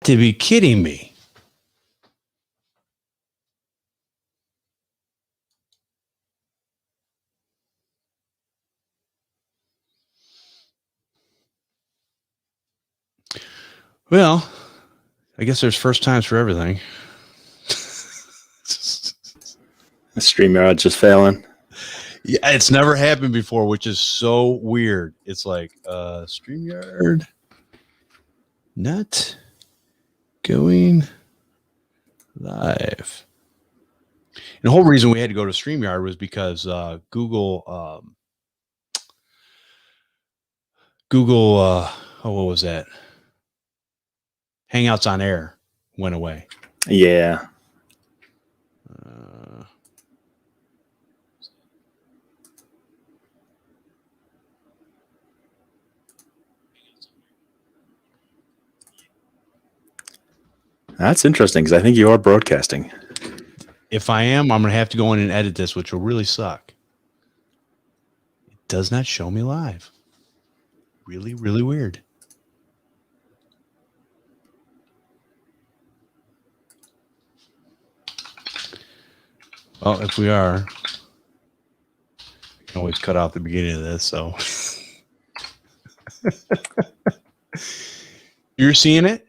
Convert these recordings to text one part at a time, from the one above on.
to be kidding me. Well, I guess there's first times for everything. The StreamYard's just failing. Yeah, it's never happened before, which is so weird. It's like StreamYard not going live. And the whole reason we had to go to StreamYard was because Google, what was that? Hangouts on Air went away. Yeah. That's interesting because I think you are broadcasting. If I am, I'm going to have to go in and edit this, which will really suck. It does not show me live. Really, really weird. Well, if we are, we can always cut off the beginning of this. So you're seeing it?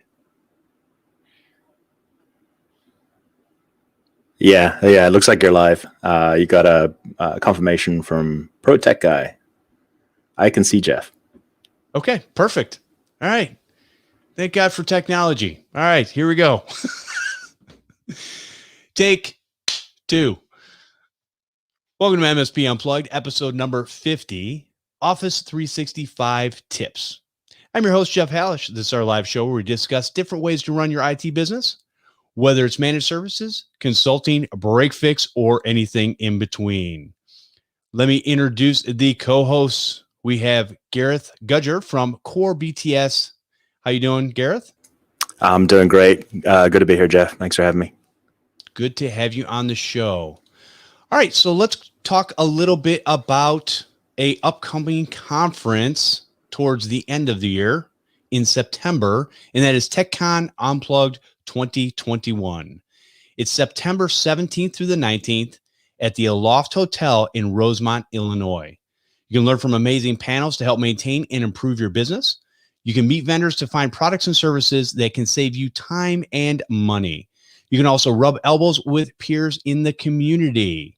Yeah. It looks like you're live. You got a confirmation from Pro Tech Guy. I can see Jeff. Okay, perfect. All right. Thank God for technology. All right, here we go. Take 2. Welcome to MSP Unplugged, episode number 50, Office 365 Tips. I'm your host, Jeff Hallish. This is our live show where we discuss different ways to run your IT business, whether it's managed services, consulting, break fix, or anything in between. Let me introduce the co-hosts. We have Gareth Gudger from Core BTS. How you doing, Gareth? I'm doing great. Good to be here, Jeff. Thanks for having me. Good to have you on the show. All right, so let's talk a little bit about a upcoming conference towards the end of the year in September, and that is TechCon Unplugged 2021. It's September 17th through the 19th at the Aloft Hotel in Rosemont, Illinois. You can learn from amazing panels to help maintain and improve your business. You can meet vendors to find products and services that can save you time and money. You can also rub elbows with peers in the community.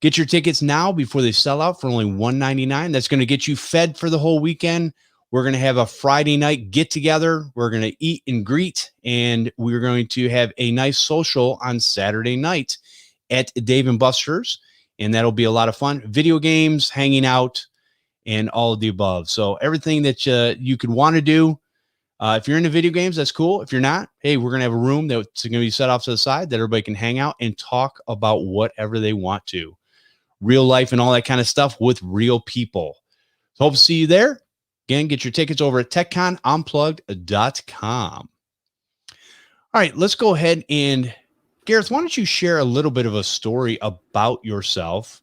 Get your tickets now before they sell out for only $199. That's going to get you fed for the whole weekend. We're going to have a Friday night get together. We're going to eat and greet, and we're going to have a nice social on Saturday night at Dave & Buster's, and that'll be a lot of fun. Video games, hanging out, and all of the above. So everything that you could want to do. If you're into video games, that's cool. If you're not, hey, we're going to have a room that's going to be set off to the side that everybody can hang out and talk about whatever they want to. Real life and all that kind of stuff with real people. So hope to see you there. Again, get your tickets over at techconunplugged.com. All right, let's go ahead and, Gareth, why don't you share a little bit of a story about yourself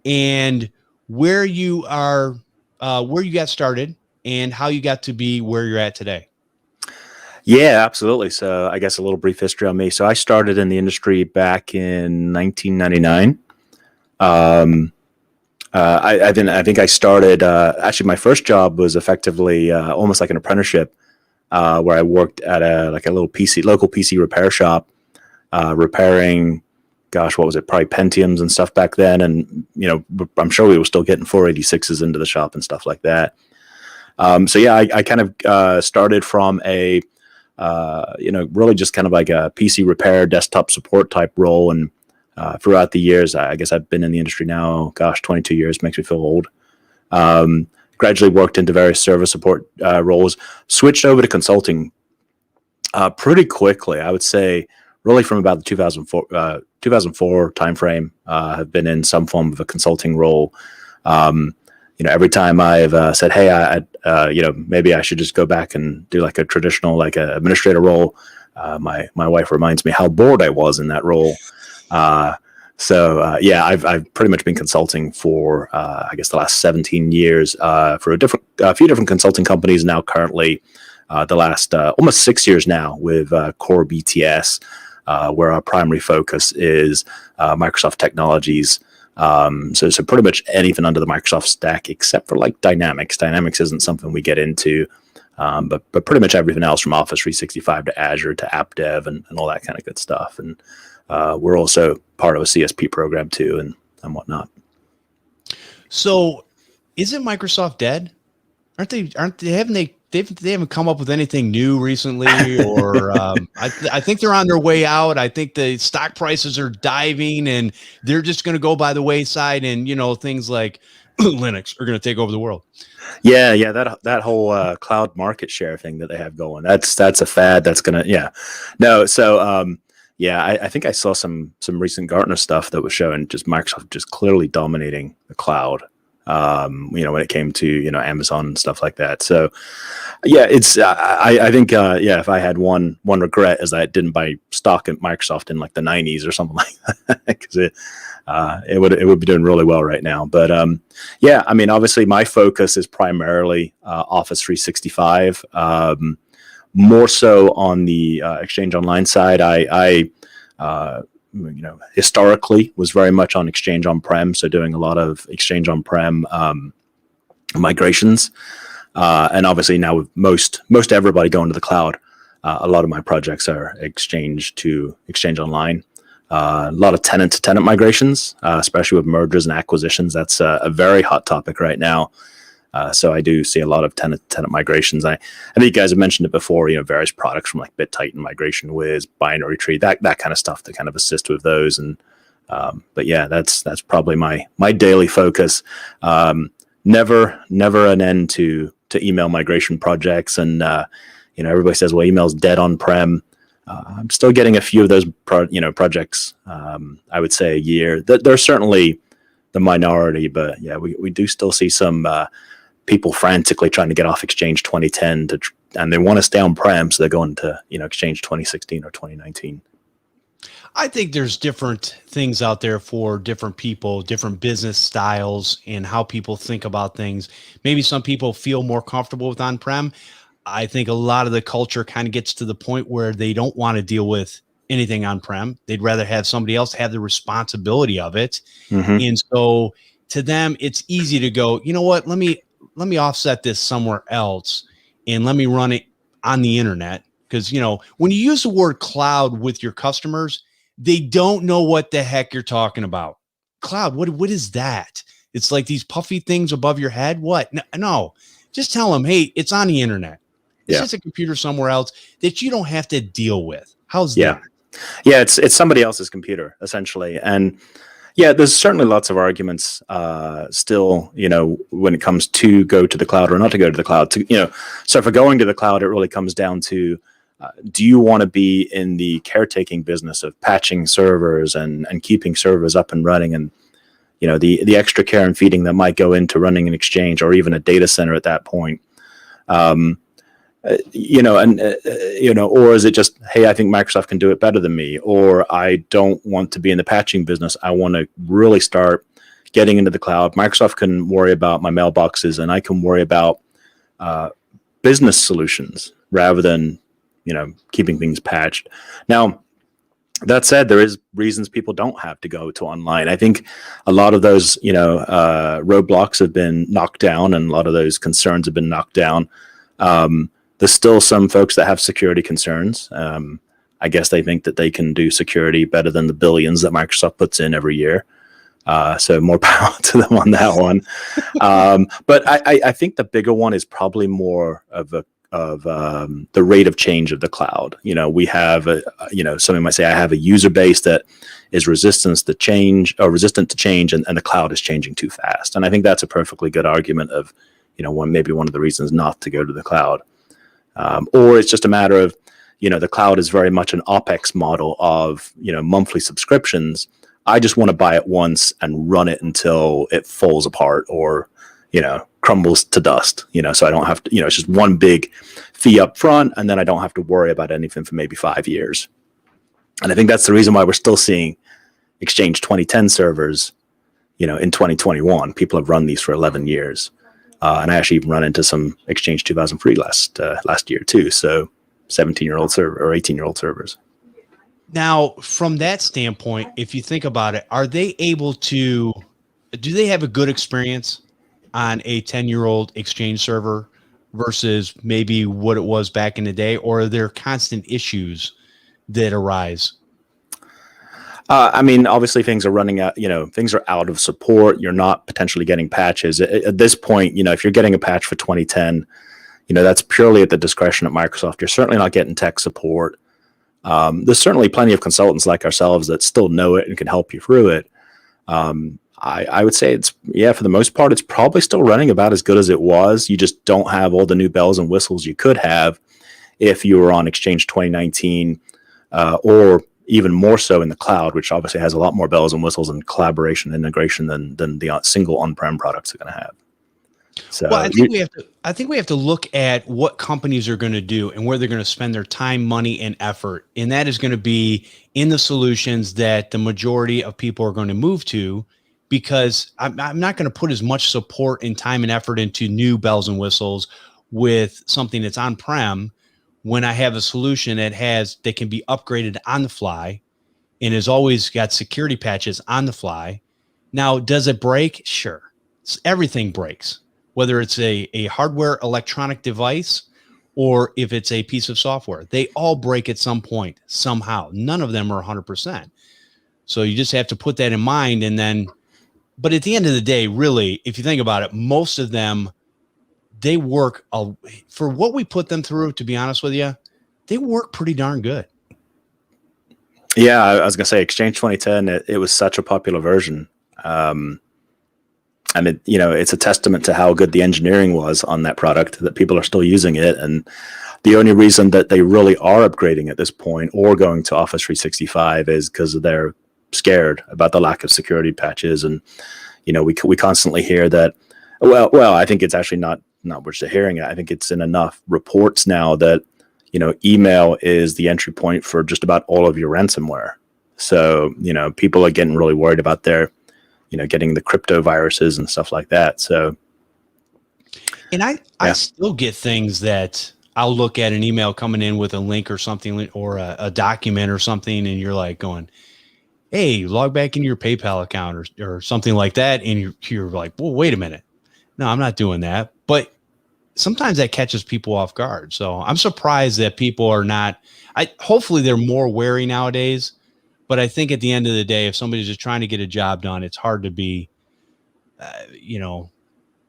and where you are, where you got started and how you got to be where you're at today. Yeah, absolutely. So I guess a little brief history on me. So I started in the industry back in 1999. I think I started, actually my first job was effectively almost like an apprenticeship where I worked at a local PC repair shop, repairing, gosh, what was it? Probably Pentiums and stuff back then. And, I'm sure we were still getting 486s into the shop and stuff like that. So yeah, I kind of started from a, really just kind of like a PC repair, desktop support type role. And throughout the years, I guess I've been in the industry now, 22 years, makes me feel old. Gradually worked into various service support roles, switched over to consulting pretty quickly. I would say really from about the 2004 timeframe, have been in some form of a consulting role. Every time I've said, hey, maybe I should just go back and do like a traditional, like a administrator role. My wife reminds me how bored I was in that role. I've pretty much been consulting for, I guess the last 17 years, for a few different consulting companies. Now currently, the last almost 6 years now with Core BTS, where our primary focus is Microsoft technologies. So pretty much anything under the Microsoft stack except for like Dynamics. Dynamics isn't something we get into, but pretty much everything else from Office 365 to Azure to app dev and all that kind of good stuff. And we're also part of a CSP program too and whatnot. So isn't Microsoft dead? They haven't come up with anything new recently, or I think they're on their way out. I think the stock prices are diving and they're just going to go by the wayside, and things like Linux are going to take over the world. Yeah, that whole cloud market share thing that they have going, that's a fad. That's gonna no. So I think I saw some recent Gartner stuff that was showing just Microsoft just clearly dominating the cloud. When it came to Amazon and stuff like that. So it's I think if I had one regret is that I didn't buy stock at Microsoft in like the 90s or something like that, because it would be doing really well right now. But I mean, obviously my focus is primarily Office 365, more so on the Exchange Online side. I historically was very much on Exchange on-prem, so doing a lot of Exchange on-prem migrations, and obviously now with most everybody going to the cloud, a lot of my projects are Exchange to Exchange Online. A lot of tenant to tenant migrations, especially with mergers and acquisitions. That's a very hot topic right now. So I do see a lot of tenant migrations. I think you guys have mentioned it before, various products from like BitTitan, Migration Wiz, Binary Tree, that kind of stuff to kind of assist with those. And but yeah, that's probably my daily focus. Never an end to email migration projects. And everybody says, well, email's dead on-prem. I'm still getting a few of those projects. I would say a year. They're certainly the minority, but yeah, we do still see some people frantically trying to get off Exchange 2010 and they want to stay on-prem, so they're going to Exchange 2016 or 2019. I think there's different things out there for different people, different business styles, and how people think about things. Maybe some people feel more comfortable with on-prem. I think a lot of the culture kind of gets to the point where they don't want to deal with anything on-prem. They'd rather have somebody else have the responsibility of it. Mm-hmm. And so to them, it's easy to go, you know what, let me offset this somewhere else and let me run it on the internet. Because, when you use the word cloud with your customers, they don't know what the heck you're talking about. Cloud, what is that? It's like these puffy things above your head. What? No, just tell them, hey, it's on the internet. It's just a computer somewhere else that you don't have to deal with. How's that? Yeah, it's somebody else's computer, essentially. And yeah, there's certainly lots of arguments still, when it comes to go to the cloud or not to go to the cloud. So for going to the cloud, it really comes down to, do you want to be in the caretaking business of patching servers and keeping servers up and running, and the extra care and feeding that might go into running an Exchange or even a data center at that point? Or is it just, hey, I think Microsoft can do it better than me, or I don't want to be in the patching business. I want to really start getting into the cloud. Microsoft can worry about my mailboxes, and I can worry about business solutions rather than keeping things patched. Now, that said, there is reasons people don't have to go to online. I think a lot of those roadblocks have been knocked down, and a lot of those concerns have been knocked down. There's still some folks that have security concerns. I guess they think that they can do security better than the billions that Microsoft puts in every year. So more power to them on that one. But I think the bigger one is probably more of the rate of change of the cloud. We have somebody might say, I have a user base that is resistant to change, and the cloud is changing too fast. And I think that's a perfectly good argument of, maybe one of the reasons not to go to the cloud. Or it's just a matter of, the cloud is very much an OpEx model of, monthly subscriptions. I just want to buy it once and run it until it falls apart or, crumbles to dust, so I don't have to, it's just one big fee up front, and then I don't have to worry about anything for maybe 5 years. And I think that's the reason why we're still seeing Exchange 2010 servers, in 2021. People have run these for 11 years. And I actually even run into some Exchange 2003 last year too. So 17-year-old server or 18-year-old servers. Now, from that standpoint, if you think about it, are they able to, do they have a good experience on a 10-year-old Exchange server versus maybe what it was back in the day, or are there constant issues that arise? I mean, obviously things are running out, things are out of support. You're not potentially getting patches at this point. If you're getting a patch for 2010, that's purely at the discretion of Microsoft. You're certainly not getting tech support. There's certainly plenty of consultants like ourselves that still know it and can help you through it. I would say for the most part, it's probably still running about as good as it was. You just don't have all the new bells and whistles you could have if you were on Exchange 2019, or even more so in the cloud, which obviously has a lot more bells and whistles and collaboration and integration than the single on-prem products are going to have. So, well, I think we have to look at what companies are going to do and where they're going to spend their time, money, and effort, and that is going to be in the solutions that the majority of people are going to move to. Because I'm not going to put as much support and time and effort into new bells and whistles with something that's on-prem when I have a solution that can be upgraded on the fly and has always got security patches on the fly. Now, does it break? Sure. Everything breaks, whether it's a hardware electronic device or if it's a piece of software. They all break at some point, somehow. None of them are 100%. So you just have to put that in mind. And then, but at the end of the day, really, if you think about it, most of them, they work for what we put them through, to be honest with you, they work pretty darn good. Yeah, I was going to say Exchange 2010, it was such a popular version. And it's a testament to how good the engineering was on that product that people are still using it. And the only reason that they really are upgrading at this point or going to Office 365 is because they're scared about the lack of security patches. And, we constantly hear that, well, I think it's actually not we're just hearing it. I think it's in enough reports now that, email is the entry point for just about all of your ransomware. So, people are getting really worried about their, getting the crypto viruses and stuff like that. So, and I still get things that I'll look at an email coming in with a link or something, or a document or something, and you're like going, hey, log back into your PayPal account or something like that. And you're like, well, wait a minute. No, I'm not doing that. But sometimes that catches people off guard. So I'm surprised that people are not, hopefully they're more wary nowadays. But I think at the end of the day, if somebody's just trying to get a job done, it's hard to be,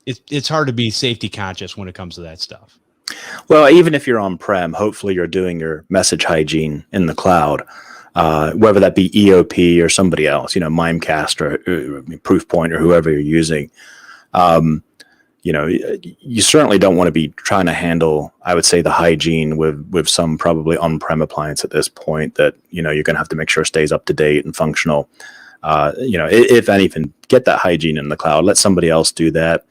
it's hard to be safety conscious when it comes to that stuff. Well, even if you're on-prem, hopefully you're doing your message hygiene in the cloud, whether that be EOP or somebody else, Mimecast or Proofpoint or whoever you're using. You certainly don't want to be trying to handle, I would say, the hygiene with some probably on-prem appliance at this point that, you're going to have to make sure stays up to date and functional. If anything, get that hygiene in the cloud. Let somebody else do that,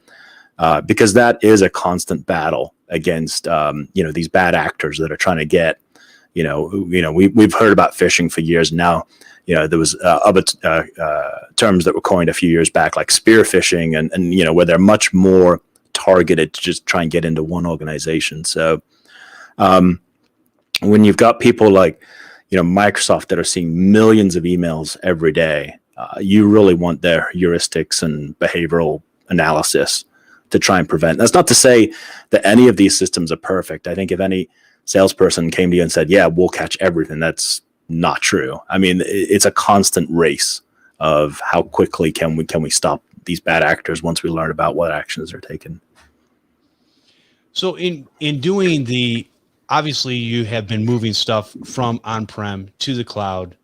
because that is a constant battle against, these bad actors that are trying to get, we've heard about phishing for years now. There was other terms that were coined a few years back, like spear phishing, and where they're much more targeted to just try and get into one organization. So when you've got people like, Microsoft that are seeing millions of emails every day, you really want their heuristics and behavioral analysis to try and prevent. That's not to say that any of these systems are perfect. I think if any salesperson came to you and said, yeah, we'll catch everything, that's not true. I mean, it's a constant race of how quickly can we stop these bad actors once we learn about what actions are taken. So in doing obviously you have been moving stuff from on-prem to the cloud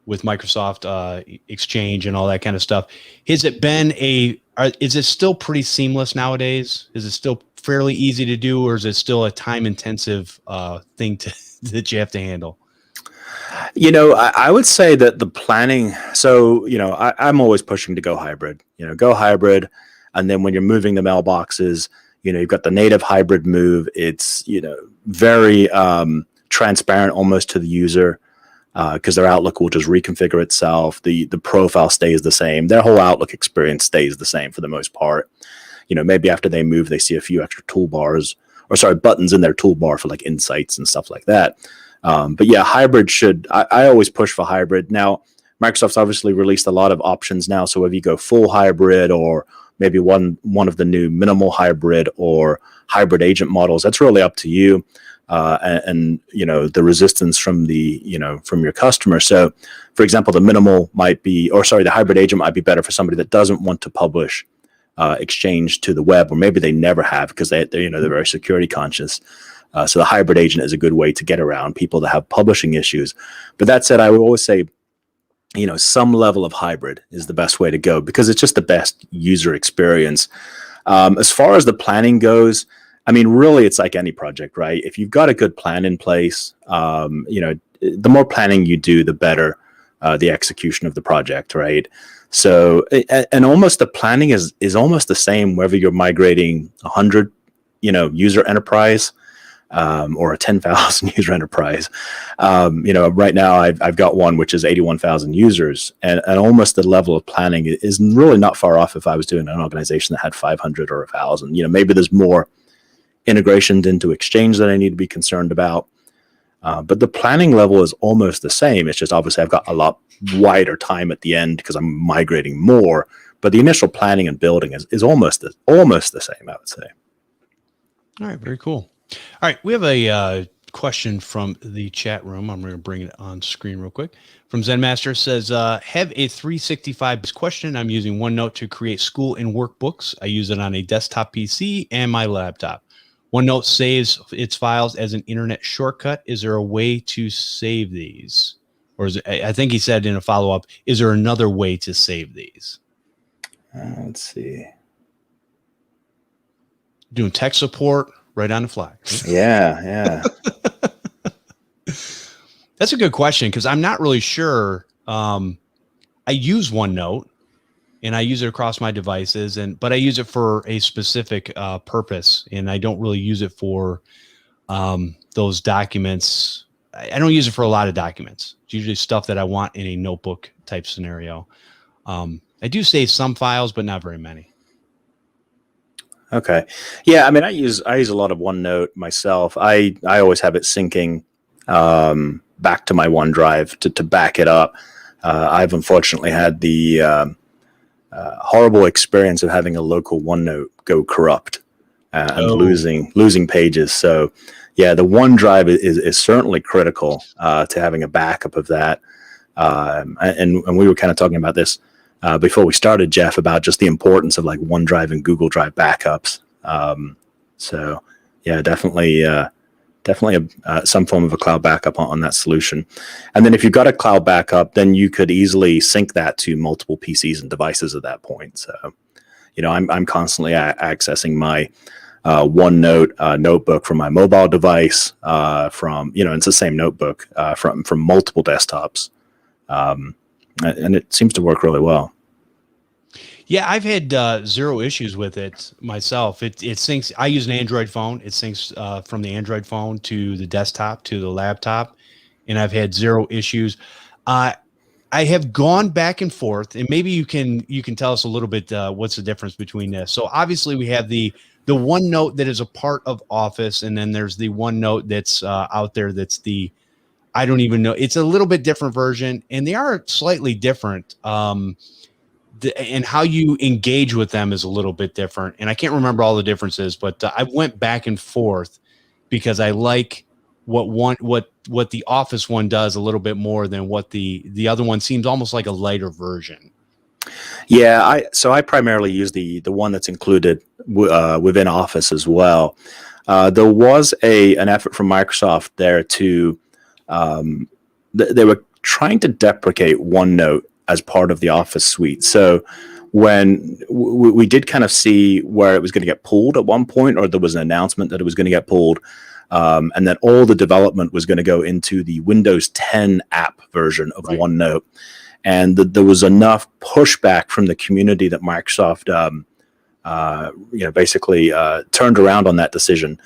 with Microsoft Exchange and all that kind of stuff. Has it been is it still pretty seamless nowadays? Is it still fairly easy to do, or is it still a time-intensive thing that you have to handle? I would say that the planning, so, I'm always pushing to go hybrid, and then when you're moving the mailboxes, you've got the native hybrid move. It's, very transparent almost to the user, because their Outlook will just reconfigure itself. The profile stays the same. Their whole Outlook experience stays the same for the most part. maybe after they move, they see a few extra buttons in their toolbar for like insights and stuff like that. But yeah, hybrid I always push for hybrid. Now, Microsoft's obviously released a lot of options now. So if you go full hybrid, or maybe one of the new minimal hybrid or hybrid agent models, that's really up to you. And the resistance from from your customer. So, for example, the hybrid agent might be better for somebody that doesn't want to publish Exchange to the web, or maybe they never have because they're very security conscious. So the hybrid agent is a good way to get around people that have publishing issues. But that said, I would always say, some level of hybrid is the best way to go because it's just the best user experience. As far as the planning goes, I mean, really, it's like any project, right? If you've got a good plan in place, the more planning you do, the better the execution of the project, right? So, and almost the planning is almost the same whether you're migrating 100, user enterprise or a 10,000 user enterprise. Right now I've got one which is 81,000 users, and almost the level of planning is really not far off if I was doing an organization that had 500 or 1,000. Maybe there's more integrations into Exchange that I need to be concerned about. But the planning level is almost the same. It's just obviously I've got a lot wider time at the end because I'm migrating more. But the initial planning and building is almost the same, I would say. All right, very cool. All right, we have a question from the chat room. I'm going to bring it on screen real quick. From Zenmaster says, have a 365 question. I'm using OneNote to create school and workbooks. I use it on a desktop PC and my laptop. OneNote saves its files as an internet shortcut. Is there a way to save these? Or is it, I think he said in a follow-up, is there another way to save these? Let's see. Doing tech support right on the fly. Yeah. That's a good question because I'm not really sure. I use OneNote and I use it across my devices, but I use it for a specific purpose, and I don't really use it for those documents. I don't use it for a lot of documents. It's usually stuff that I want in a notebook type scenario. I do save some files, but not very many. Okay. Yeah, I mean, I use a lot of OneNote myself. I always have it syncing back to my OneDrive to back it up. I've unfortunately had the horrible experience of having a local OneNote go corrupt and losing pages. So yeah, the OneDrive is certainly critical to having a backup of that. And we were kind of talking about this before we started, Jeff, about just the importance of like OneDrive and Google Drive backups. So yeah, definitely some form of a cloud backup on that solution. And then if you've got a cloud backup, then you could easily sync that to multiple PCs and devices at that point. So, I'm constantly accessing my OneNote notebook from my mobile device it's the same notebook from multiple desktops. And it seems to work really well. Yeah, I've had zero issues with it myself. It syncs. I use an Android phone. It syncs from the Android phone to the desktop to the laptop, and I've had zero issues. I have gone back and forth, and maybe you can tell us a little bit what's the difference between this. So obviously we have the OneNote that is a part of Office, and then there's the OneNote that's out there. That's I don't even know. It's a little bit different version, and they are slightly different. And how you engage with them is a little bit different. And I can't remember all the differences, but I went back and forth because I like what the Office one does a little bit more than what the other one seems almost like a lighter version. Yeah, I primarily use the one that's included within Office as well. There was an effort from Microsoft there to they were trying to deprecate OneNote as part of the Office suite. So when we did kind of see where it was going to get pulled at one point, or there was an announcement that it was going to get pulled, and that all the development was going to go into the Windows 10 app version of OneNote. And there was enough pushback from the community that Microsoft, basically turned around on that decision.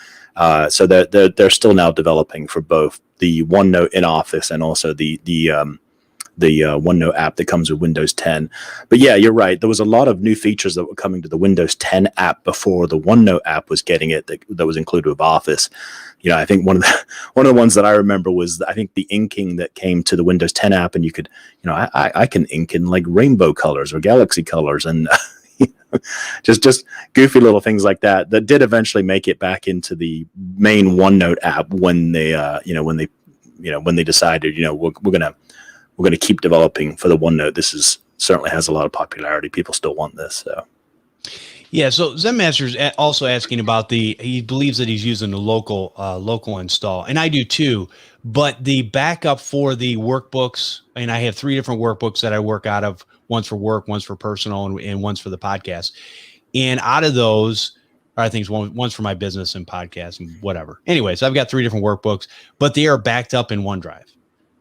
So they're still now developing for both the OneNote in Office and also the OneNote app that comes with Windows 10. But yeah, you're right. There was a lot of new features that were coming to the Windows 10 app before the OneNote app was getting it. That was included with Office. I think one of the ones that I remember was, I think, the inking that came to the Windows 10 app, and you could, I can ink in like rainbow colors or galaxy colors, and just goofy little things like that did eventually make it back into the main OneNote app when they decided, we're gonna keep developing for the OneNote. This certainly has a lot of popularity. People still want this. So. Yeah, so Zen Master's also asking about he believes that he's using the local install, and I do too, but the backup for the workbooks, and I have 3 different workbooks that I work out of, one's for work, one's for personal, and one's for the podcast. And out of those, I think one's for my business and podcast and whatever. Anyways, I've got 3 different workbooks, but they are backed up in OneDrive.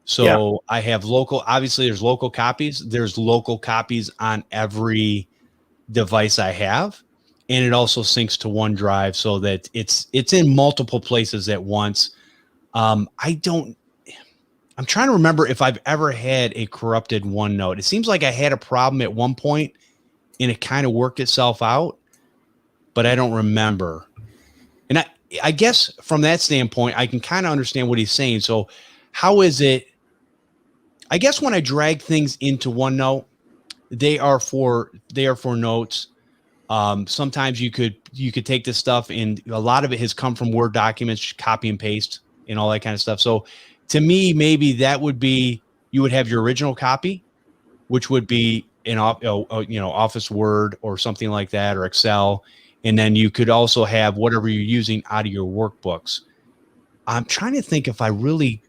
So I have obviously there's local copies. There's local copies on every device I have, and it also syncs to OneDrive so that it's in multiple places at once. I'm trying to remember if I've ever had a corrupted OneNote. It seems like I had a problem at one point and it kind of worked itself out, but I don't remember. And I guess from that standpoint, I can kind of understand what he's saying. So how is it? I guess when I drag things into OneNote, they are for notes. Sometimes you could take this stuff, and a lot of it has come from Word documents, copy and paste and all that kind of stuff. So to me, maybe that would be, you would have your original copy, which would be in Office Word or something like that, or Excel. And then you could also have whatever you're using out of your workbooks. I'm trying to think if I don't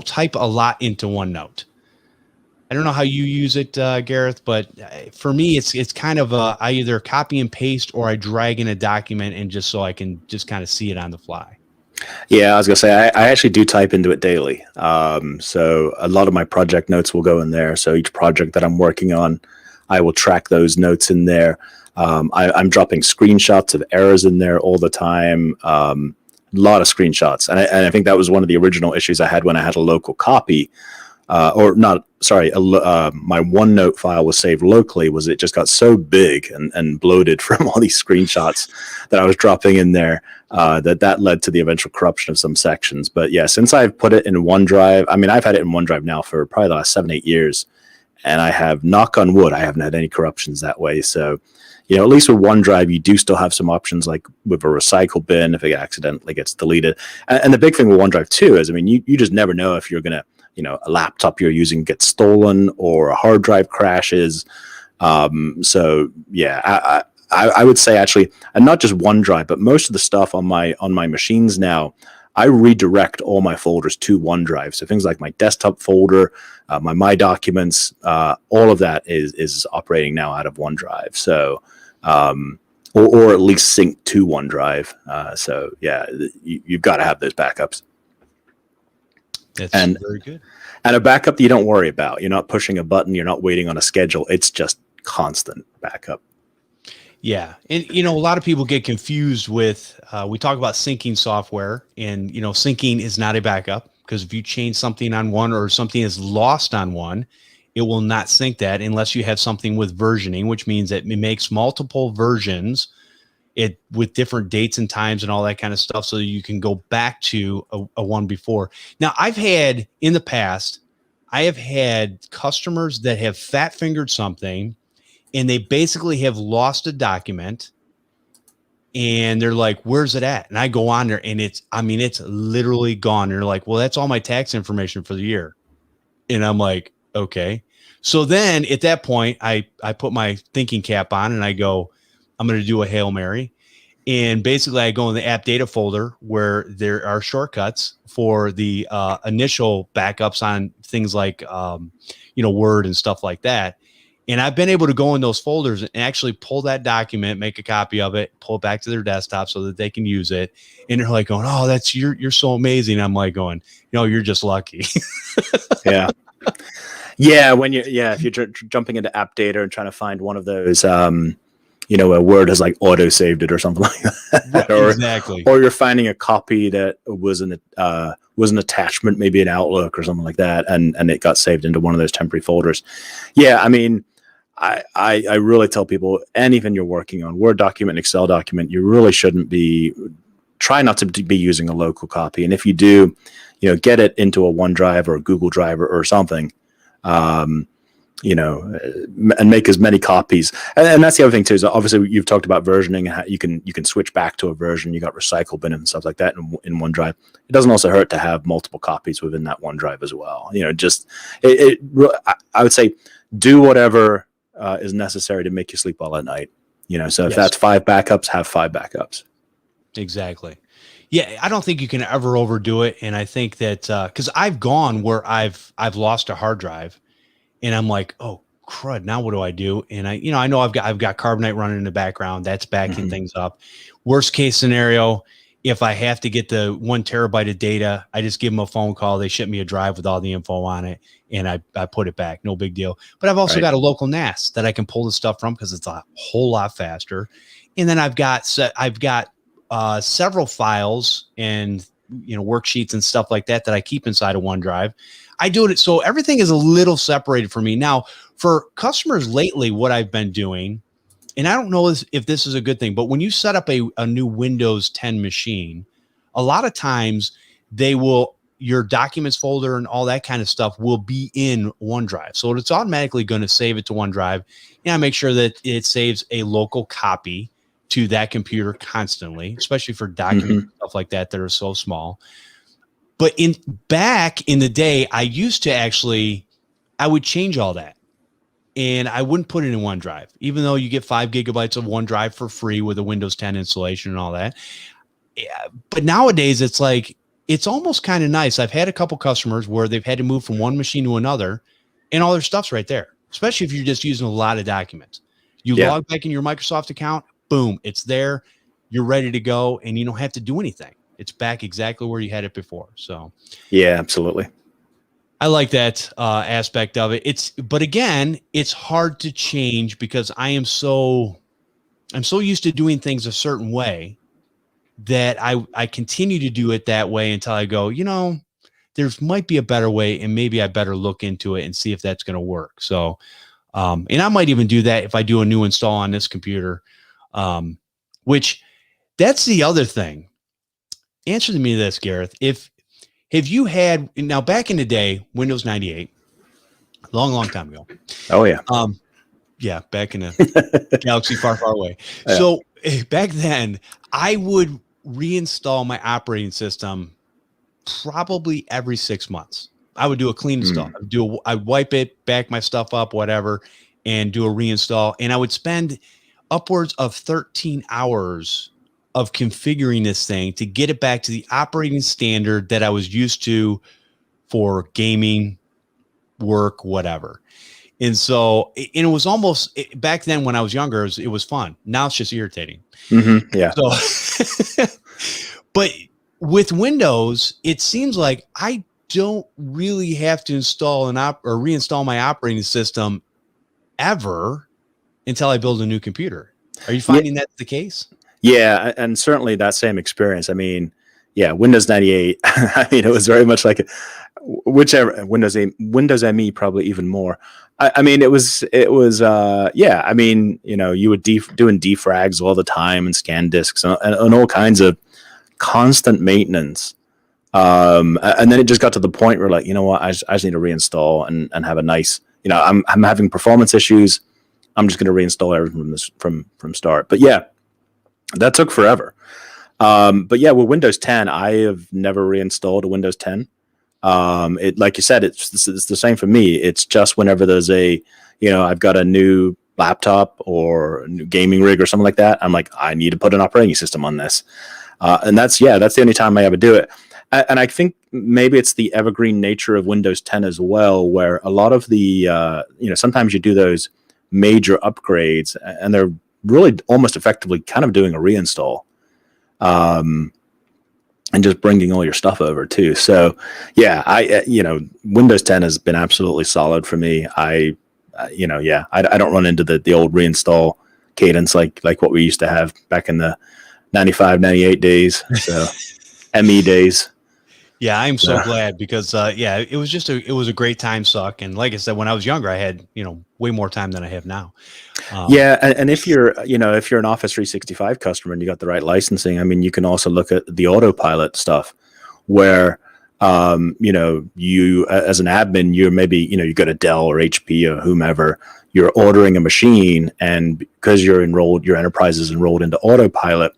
type a lot into OneNote. I don't know how you use it, Gareth, but for me, it's kind of I either copy and paste or I drag in a document, and just so I can just kind of see it on the fly. Yeah, I was gonna say I actually do type into it daily. So a lot of my project notes will go in there. So each project that I'm working on, I will track those notes in there. I'm dropping screenshots of errors in there all the time. A lot of screenshots, and I think that was one of the original issues I had when I had a local copy. My OneNote file was saved locally, was it just got so big and bloated from all these screenshots that I was dropping in there, that led to the eventual corruption of some sections. But yeah, since I've put it in OneDrive, I mean, I've had it in OneDrive now for probably the last 7-8 years, and I have, knock on wood, I haven't had any corruptions that way. So, at least with OneDrive, you do still have some options, like with a recycle bin if it accidentally gets deleted. And the big thing with OneDrive too is, I mean, you just never know if you're gonna, a laptop you're using gets stolen or a hard drive crashes. So yeah, I would say actually, and not just OneDrive, but most of the stuff on my machines now, I redirect all my folders to OneDrive. So things like my desktop folder, my documents, all of that is operating now out of OneDrive. So, or at least sync to OneDrive. So yeah, you've got to have those backups. That's very good. And a backup that you don't worry about. You're not pushing a button. You're not waiting on a schedule. It's just constant backup. Yeah. And, a lot of people get confused with, we talk about syncing software, and, syncing is not a backup, because if you change something on one or something is lost on one, it will not sync that unless you have something with versioning, which means that it makes multiple versions with different dates and times and all that kind of stuff, so you can go back to a one before. Now, in the past, I have had customers that have fat fingered something, and they basically have lost a document, and they're like, where's it at? And I go on there, and it's literally gone. And they're like, well, that's all my tax information for the year. And I'm like, okay. So then at that point, I put my thinking cap on, and I go, I'm going to do a Hail Mary. And basically I go in the app data folder where there are shortcuts for the initial backups on things like, Word and stuff like that. And I've been able to go in those folders and actually pull that document, make a copy of it, pull it back to their desktop so that they can use it. And they're like going, oh, you're so amazing. I'm like going, you're just lucky. Yeah. Yeah. If you're jumping into app data and trying to find one of those, where Word has like auto saved it or something like that, Right, exactly. or you're finding a copy that was an attachment, maybe in Outlook or something like that, and it got saved into one of those temporary folders. Yeah, I mean, I really tell people, anything you're working on, Word document, Excel document, you really shouldn't try not to be using a local copy. And if you do, get it into a OneDrive or a Google Drive or something, and make as many copies. And that's the other thing too, is obviously you've talked about versioning and how you can switch back to a version. You got recycle bin and stuff like that in OneDrive. It doesn't also hurt to have multiple copies within that OneDrive as well. I would say do whatever is necessary to make you sleep well at night. So if that's 5 backups, have 5 backups. Exactly. Yeah, I don't think you can ever overdo it. And I think that because I've gone where I've lost a hard drive, and I'm like, oh crud, now what do I do? And I know I've got Carbonite running in the background. That's backing things up. Worst case scenario, if I have to get the 1 terabyte of data, I just give them a phone call. They ship me a drive with all the info on it, and I put it back. No big deal. But I've also got a local NAS that I can pull the stuff from because it's a whole lot faster. And then I've got several files and worksheets and stuff like that I keep inside of OneDrive. I do it so everything is a little separated for me. Now, for customers lately, what I've been doing, and I don't know if this is a good thing, but when you set up a new Windows 10 machine, a lot of times your documents folder and all that kind of stuff will be in OneDrive. So it's automatically going to save it to OneDrive. And I make sure that it saves a local copy to that computer constantly, especially for documents and stuff like that are so small. But back in the day, I used to I would change all that, and I wouldn't put it in OneDrive, even though you get 5 gigabytes of OneDrive for free with a Windows 10 installation and all that. Yeah, but nowadays it's almost kind of nice. I've had a couple customers where they've had to move from one machine to another, and all their stuff's right there, especially if you're just using a lot of documents. You log back in your Microsoft account, boom, it's there. You're ready to go, and you don't have to do anything. It's back exactly where you had it before. So, yeah, absolutely. I like that aspect of it. But again, it's hard to change because I'm so used to doing things a certain way that I continue to do it that way until I go, there might be a better way, and maybe I better look into it and see if that's going to work. So, and I might even do that if I do a new install on this computer, which that's the other thing. Answer me this, Gareth. Have you had, now back in the day, Windows 98, long time ago. Oh yeah. Yeah. Back in a galaxy far, far away. Yeah. So back then I would reinstall my operating system probably every 6 months. I would do a clean install. I'd wipe it, back my stuff up, whatever, and do a reinstall. And I would spend upwards of 13 hours of configuring this thing to get it back to the operating standard that I was used to for gaming, work, whatever. And so, and it was almost back then when I was younger, it was fun. Now it's just irritating. Yeah. So, but with Windows, it seems like I don't really have to install or reinstall my operating system ever until I build a new computer. Are you finding that's the case? Yeah, and certainly that same experience. I mean, yeah, Windows 98. I mean, it was very much like whichever Windows ME, probably even more. I mean, it was. Yeah, I mean, you would doing defrags all the time and scan disks and all kinds of constant maintenance. And then it just got to the point where, like, you know what, I just need to reinstall and have a nice. I'm having performance issues. I'm just going to reinstall everything from start. But yeah. That took forever. But yeah, with Windows 10, I have never reinstalled a Windows 10. It, like you said, it's the same for me. It's just whenever there's I've got a new laptop or a new gaming rig or something like that. I'm like, I need to put an operating system on this. And that's the only time I ever do it. And I think maybe it's the evergreen nature of Windows 10 as well, where a lot of the, sometimes you do those major upgrades and they're really almost effectively kind of doing a reinstall, and just bringing all your stuff over too. So yeah, Windows 10 has been absolutely solid for me. I don't run into the old reinstall cadence like what we used to have back in the 95, 98 days. So ME days. Yeah, I'm so glad because it was just it was a great time suck. And like I said, when I was younger, I had, way more time than I have now. And if you're an Office 365 customer and you got the right licensing, I mean, you can also look at the autopilot stuff where, you as an admin, you're maybe, you go to Dell or HP or whomever, you're ordering a machine, and because your enterprise is enrolled into autopilot,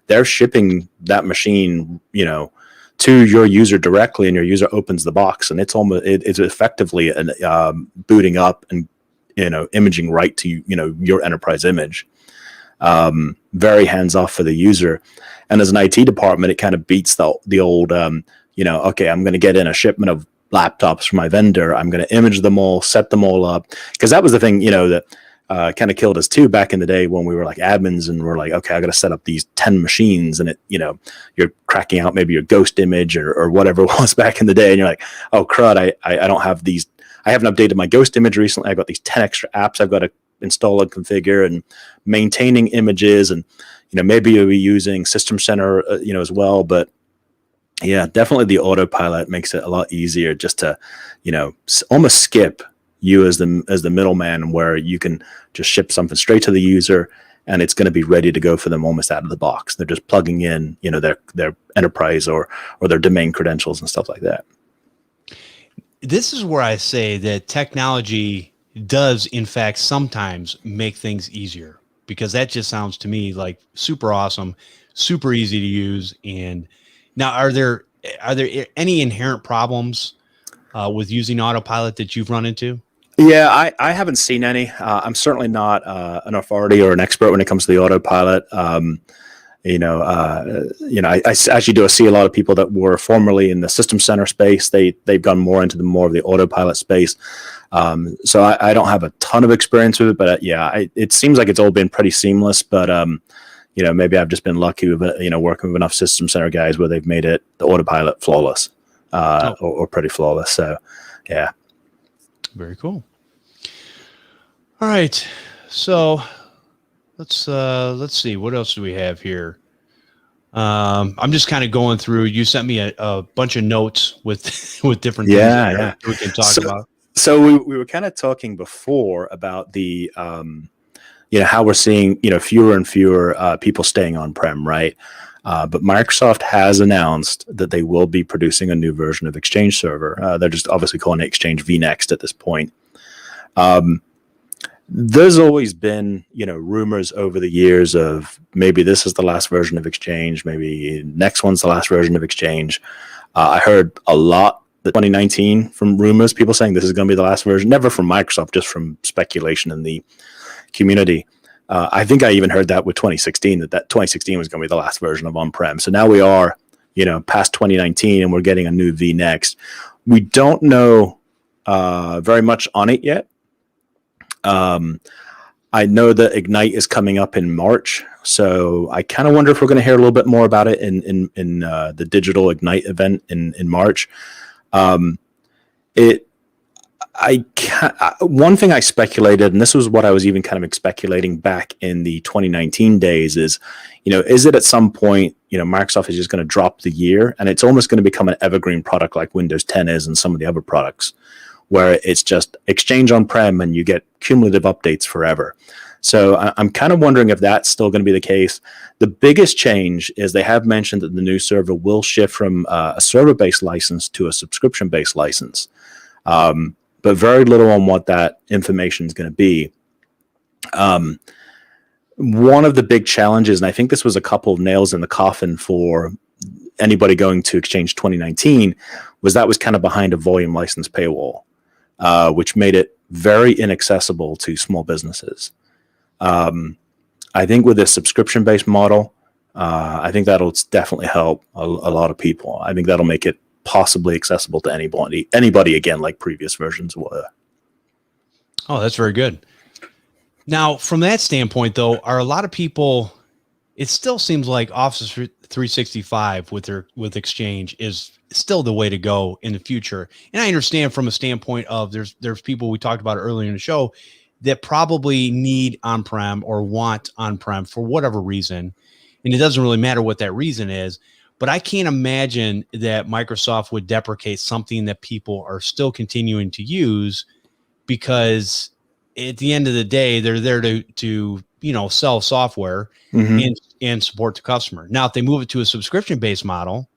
they're shipping that machine, to your user directly, and your user opens the box, and it's effectively booting up and imaging right to your enterprise image. Very hands off for the user, and as an IT department, it kind of beats the old okay, I'm going to get in a shipment of laptops from my vendor, I'm going to image them all, set them all up, because that was the thing that kind of killed us too back in the day when we were like admins and we're like, okay, I got to set up these 10 machines, and you're cracking out maybe your ghost image or whatever it was back in the day, and you're like, oh crud, I don't have these, I haven't updated my ghost image recently, I got these 10 extra apps I've got to install and configure, and maintaining images, and maybe you'll be using System Center as well. But yeah, definitely the autopilot makes it a lot easier just to almost skip you as the middleman, where you can just ship something straight to the user and it's going to be ready to go for them almost out of the box. They're just plugging in their enterprise or their domain credentials and stuff like that. This is where I say that technology does in fact sometimes make things easier, because that just sounds to me like super awesome, super easy to use. And now, are there any inherent problems with using autopilot that you've run into? Yeah, I haven't seen any. I'm certainly not an authority or an expert when it comes to the autopilot. I actually see a lot of people that were formerly in the System Center space. They've gone more into more of the autopilot space. So I don't have a ton of experience with it, but it seems like it's all been pretty seamless. But maybe I've just been lucky with working with enough System Center guys where they've made the autopilot flawless or pretty flawless. So yeah, very cool. All right, so let's see, what else do we have here? I'm just kind of going through. You sent me a bunch of notes with different things that we can talk about. So we were kind of talking before about the how we're seeing fewer and fewer people staying on-prem, right? But Microsoft has announced that they will be producing a new version of Exchange Server. They're just obviously calling it Exchange vNext at this point. There's always been, rumors over the years of maybe this is the last version of Exchange, maybe next one's the last version of Exchange. I heard a lot that 2019 from rumors, people saying this is going to be the last version, never from Microsoft, just from speculation in the community. I think I even heard that with 2016, that 2016 was going to be the last version of on-prem. So now we are, past 2019 and we're getting a new vNext. We don't know very much on it yet. I know that Ignite is coming up in March, so I kind of wonder if we're going to hear a little bit more about it in the digital Ignite event in March. One thing I speculated, and this was what I was even kind of speculating back in the 2019 days, is it at some point Microsoft is just going to drop the year, and it's almost going to become an evergreen product like Windows 10 is and some of the other products, where it's just Exchange on-prem and you get cumulative updates forever. So I'm kind of wondering if that's still going to be the case. The biggest change is they have mentioned that the new server will shift from a server-based license to a subscription-based license, but very little on what that information is going to be. One of the big challenges, and I think this was a couple of nails in the coffin for anybody going to Exchange 2019, was kind of behind a volume license paywall. Which made it very inaccessible to small businesses. I think with this subscription-based model, I think that'll definitely help a lot of people. I think that'll make it possibly accessible to anybody again, like previous versions were. Oh, that's very good. Now, from that standpoint, though, are a lot of people? It still seems like Office 365 with Exchange is still the way to go in the future. And I understand from a standpoint of there's people, we talked about earlier in the show, that probably need on-prem or want on-prem for whatever reason. And it doesn't really matter what that reason is, but I can't imagine that Microsoft would deprecate something that people are still continuing to use, because at the end of the day, they're there to sell software and support the customer. Now, if they move it to a subscription-based model,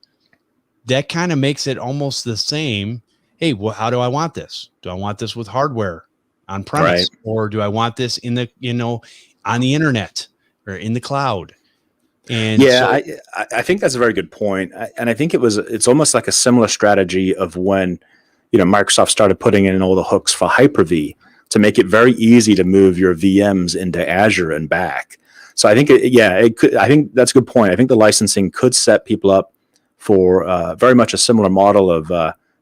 that kind of makes it almost the same. Hey, well, how do I want this? Do I want this with hardware on premise, or do I want this in the, on the internet or in the cloud? And I think that's a very good point. And I think it's almost like a similar strategy of when, Microsoft started putting in all the hooks for Hyper-V to make it very easy to move your VMs into Azure and back. So I think, I think that's a good point. I think the licensing could set people up for very much a similar model of,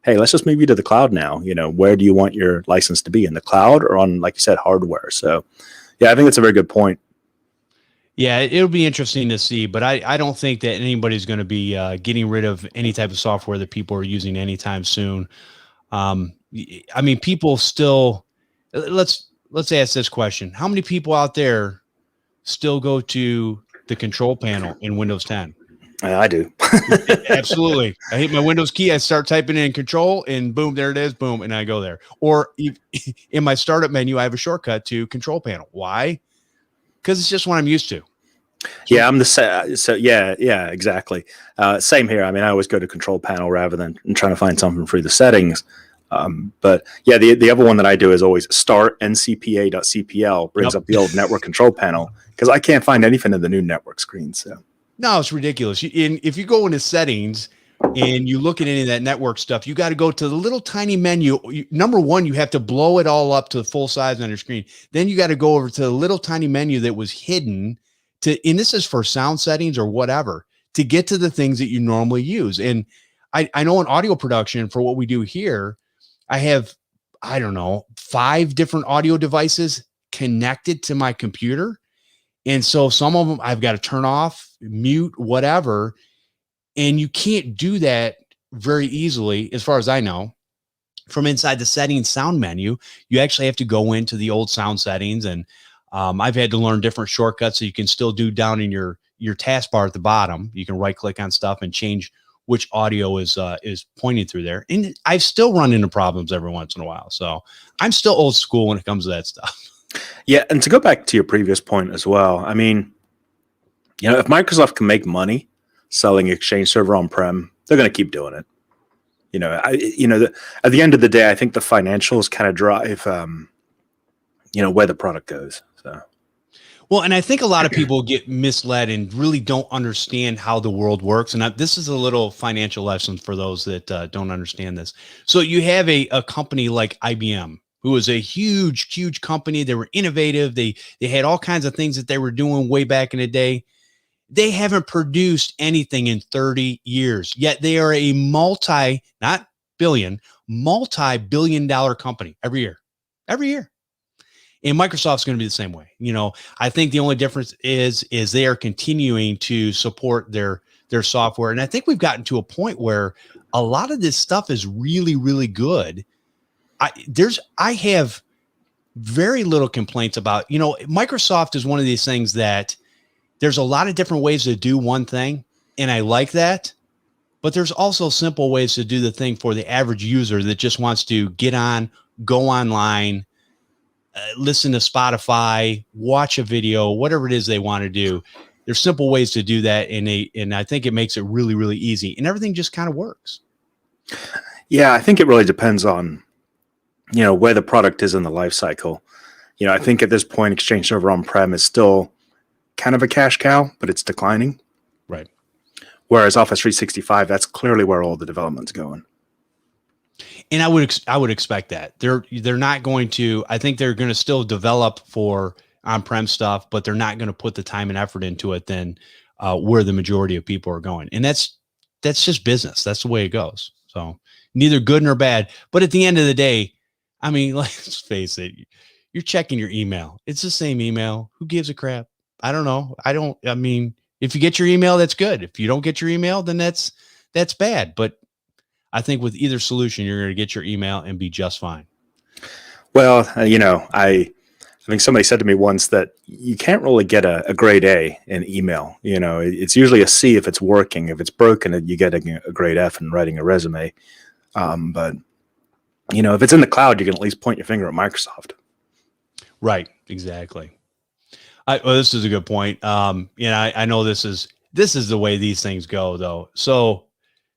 hey, let's just move you to the cloud now. Where do you want your license to be, in the cloud or on, like you said, hardware? So, yeah, I think that's a very good point. Yeah, it'll be interesting to see, but I don't think that anybody's going to be getting rid of any type of software that people are using anytime soon. I mean, people still, let's ask this question. How many people out there still go to the control panel in Windows 10? I do. Absolutely. I hit my Windows key. I start typing in control and boom, there it is. Boom. And I go there. Or in my startup menu, I have a shortcut to control panel. Why? Because it's just what I'm used to. Yeah, I'm the same. So yeah, exactly. Same here. I mean, I always go to control panel rather than trying to find something through the settings. But yeah, the other one that I do is always start ncpa.cpl brings up the old network control panel, because I can't find anything in the new network screen. So no, it's ridiculous. If you go into settings and you look at any of that network stuff, you got to go to the little tiny menu. Number one, you have to blow it all up to the full size on your screen. Then you got to go over to the little tiny menu that was hidden and this is for sound settings or whatever, to get to the things that you normally use. And I know in audio production, for what we do here, I have, 5 different audio devices connected to my computer. And so some of them I've got to turn off, mute, whatever. And you can't do that very easily, as far as I know, from inside the settings sound menu. You actually have to go into the old sound settings. And I've had to learn different shortcuts so you can still do down in your taskbar at the bottom. You can right click on stuff and change which audio is pointing through there. And I've still run into problems every once in a while. So I'm still old school when it comes to that stuff. Yeah. And to go back to your previous point as well, I mean, if Microsoft can make money selling Exchange Server on-prem, they're going to keep doing it. At the end of the day, I think the financials kind of drive, where the product goes. So. Well, and I think a lot of people get misled and really don't understand how the world works. And this is a little financial lesson for those that don't understand this. So you have a company like IBM, who is a huge, huge company. They were innovative. They had all kinds of things that they were doing way back in the day. They haven't produced anything in 30 years, yet they are a not billion, multi-billion dollar company every year. And Microsoft's going to be the same way. I think the only difference is they are continuing to support their software. And I think we've gotten to a point where a lot of this stuff is really, really good. I have very little complaints about, Microsoft is one of these things that there's a lot of different ways to do one thing. And I like that, but there's also simple ways to do the thing for the average user that just wants to get on, go online, listen to Spotify, watch a video, whatever it is they want to do. There's simple ways to do that. And I think it makes it really, really easy, and everything just kind of works. Yeah. I think it really depends on, where the product is in the life cycle. I think at this point, Exchange Server on-prem is still kind of a cash cow, but it's declining. Right. Whereas Office 365, that's clearly where all the development's going. And I would expect that they're not going to. I think they're going to still develop for on-prem stuff, but they're not going to put the time and effort into it than where the majority of people are going. And that's just business. That's the way it goes. So neither good nor bad. But at the end of the day, I mean, let's face it. You're checking your email. It's the same email. Who gives a crap? I don't know. I mean, if you get your email, that's good. If you don't get your email, then that's bad. But I think with either solution, you're going to get your email and be just fine. Well, I I think somebody said to me once that you can't really get a grade A in email. You know, it's usually a C if it's working. If it's broken, you get a grade F in writing a resume. But you know, if it's in the cloud, you can at least point your finger at Microsoft. Right. Exactly. Well, this is a good point. I know this is the way these things go, though. So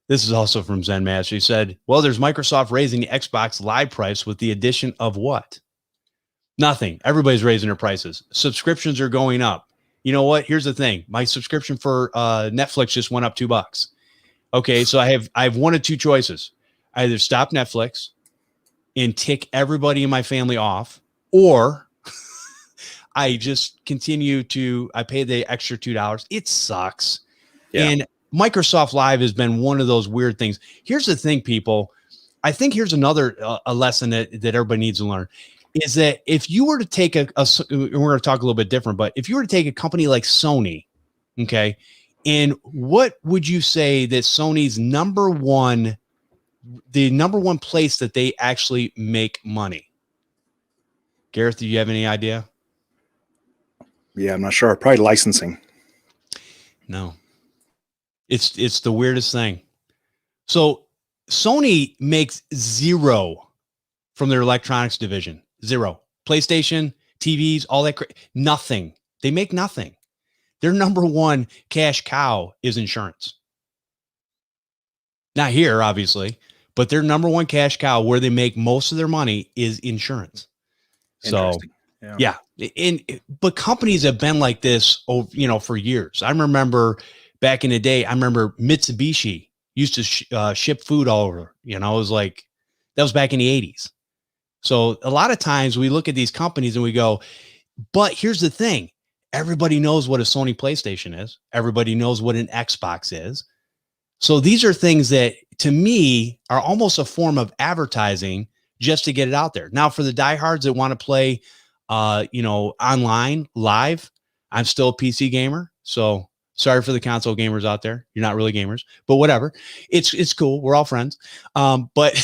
this is also from Zen Master. He said, well, there's Microsoft raising the Xbox Live price with the addition of what? Nothing. Everybody's raising their prices. Subscriptions are going up. You know what? Here's the thing. My subscription for Netflix just went up $2. Okay, so I have one of two choices. I either stop Netflix and tick everybody in my family off, or I just continue to I pay the extra $2. It sucks. Yeah. And Microsoft Live has been one of those weird things. Here's the thing, people. I think here's another a lesson that everybody needs to learn is that if you were to take we're going to talk a little bit different, but if you were to take a company like Sony, okay, and what would you say that Sony's number one place that they actually make money? Gareth, do you have any idea? Yeah, I'm not sure. Probably licensing. No. It's the weirdest thing. So Sony makes zero from their electronics division. Zero. PlayStation, TVs, all that. Nothing. They make nothing. Their number one cash cow is insurance. Not here, obviously, but their number one cash cow where they make most of their money is insurance. So, yeah. But companies have been like this, for years. I remember back in the day, Mitsubishi used to ship food all over. It was like, that was back in the 80s. So a lot of times we look at these companies and we go, but here's the thing. Everybody knows what a Sony PlayStation is. Everybody knows what an Xbox is. So these are things that to me are almost a form of advertising just to get it out there. Now for the diehards that want to play, online live, I'm still a PC gamer. So sorry for the console gamers out there. You're not really gamers, but whatever. It's cool. We're all friends. But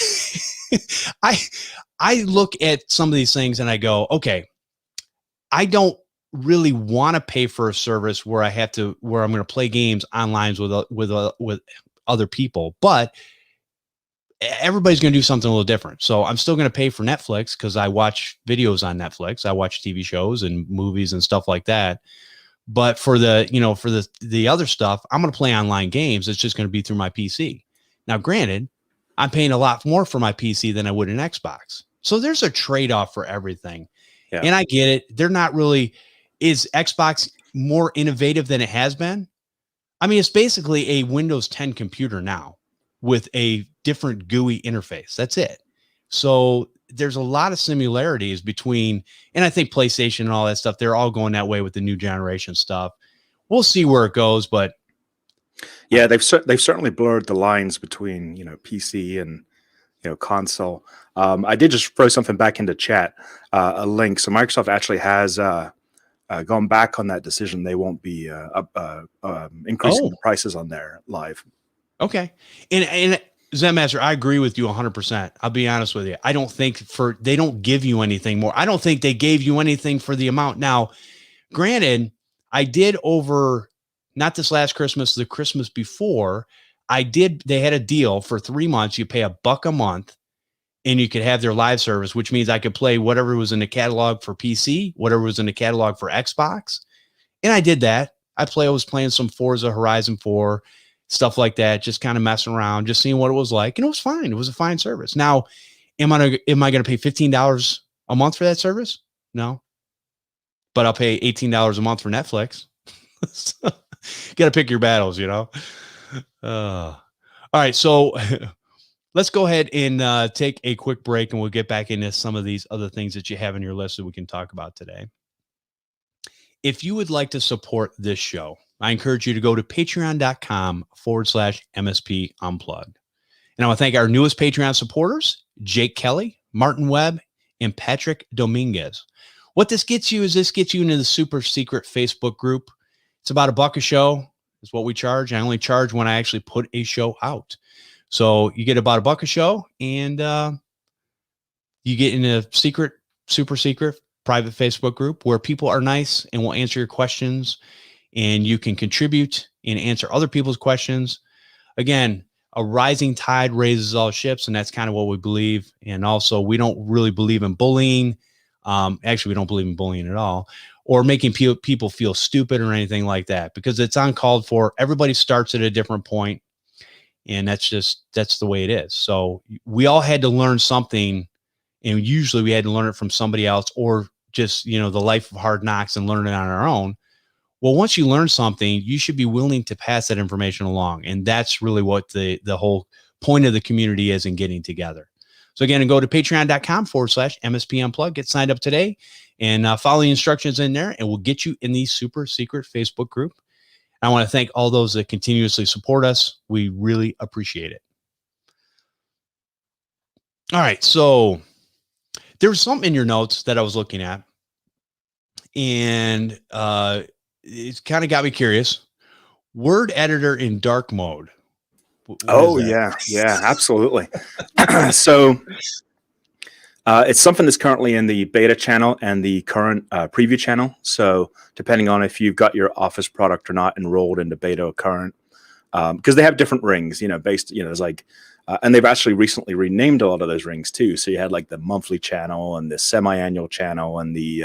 I look at some of these things and I go, okay, I don't really want to pay for a service where I'm going to play games online with other people, but everybody's going to do something a little different. So I'm still going to pay for Netflix because I watch videos on Netflix. I watch TV shows and movies and stuff like that. But for the other stuff, I'm going to play online games. It's just going to be through my PC. Now, granted, I'm paying a lot more for my PC than I would an Xbox. So there's a trade-off for everything. Yeah. And I get it. They're not really, is Xbox more innovative than it has been? I mean, it's basically a Windows 10 computer now with a different GUI interface. That's it. So there's a lot of similarities between, and I think PlayStation and all that stuff, they're all going that way with the new generation stuff. We'll see where it goes, but yeah, they've certainly blurred the lines between, PC and, console. I did just throw something back into chat, a link. So Microsoft actually has gone back on that decision. They won't be increasing the prices on their live. Okay. And Zen Master, I agree with you 100%. I'll be honest with you. I don't think they don't give you anything more. I don't think they gave you anything for the amount. Now, granted, I did over, not this last Christmas, the Christmas before, they had a deal for 3 months. You pay $1 a month and you could have their live service, which means I could play whatever was in the catalog for PC, whatever was in the catalog for Xbox. And I did that. I was playing some Forza Horizon 4, stuff like that, just kind of messing around, just seeing what it was like. And it was fine. It was a fine service. Now, am I going to pay $15 a month for that service? No. But I'll pay $18 a month for Netflix. Got to pick your battles, all right. So let's go ahead and take a quick break and we'll get back into some of these other things that you have on your list that we can talk about today. If you would like to support this show, I encourage you to go to patreon.com/MSP Unplugged. And I want to thank our newest Patreon supporters, Jake Kelly, Martin Webb, and Patrick Dominguez. What this gets you into the super secret Facebook group. It's about $1 a show is what we charge. I only charge when I actually put a show out. So you get about $1 a show and you get in a super secret private Facebook group where people are nice and will answer your questions, and you can contribute and answer other people's questions. Again, a rising tide raises all ships, and that's kind of what we believe. And also, we don't really believe in bullying. Actually, we don't believe in bullying at all, or making people feel stupid or anything like that, because it's uncalled for. Everybody starts at a different point, and that's the way it is. So we all had to learn something, and usually we had to learn it from somebody else, or just, the life of hard knocks and learn it on our own. Well, once you learn something, you should be willing to pass that information along. And that's really what the whole point of the community is in getting together. So again, go to patreon.com/MSP Unplugged, get signed up today, and follow the instructions in there, and we'll get you in the super secret Facebook group. I want to thank all those that continuously support us. We really appreciate it. All right. So there was something in your notes that I was looking at, and it kind of got me curious. Word editor in dark mode. Oh, yeah, absolutely. So it's something that's currently in the beta channel and the current preview channel. So depending on if you've got your Office product or not enrolled into beta or current, because they have different rings, there's like, and they've actually recently renamed a lot of those rings too. So you had like the monthly channel and the semi-annual channel, and the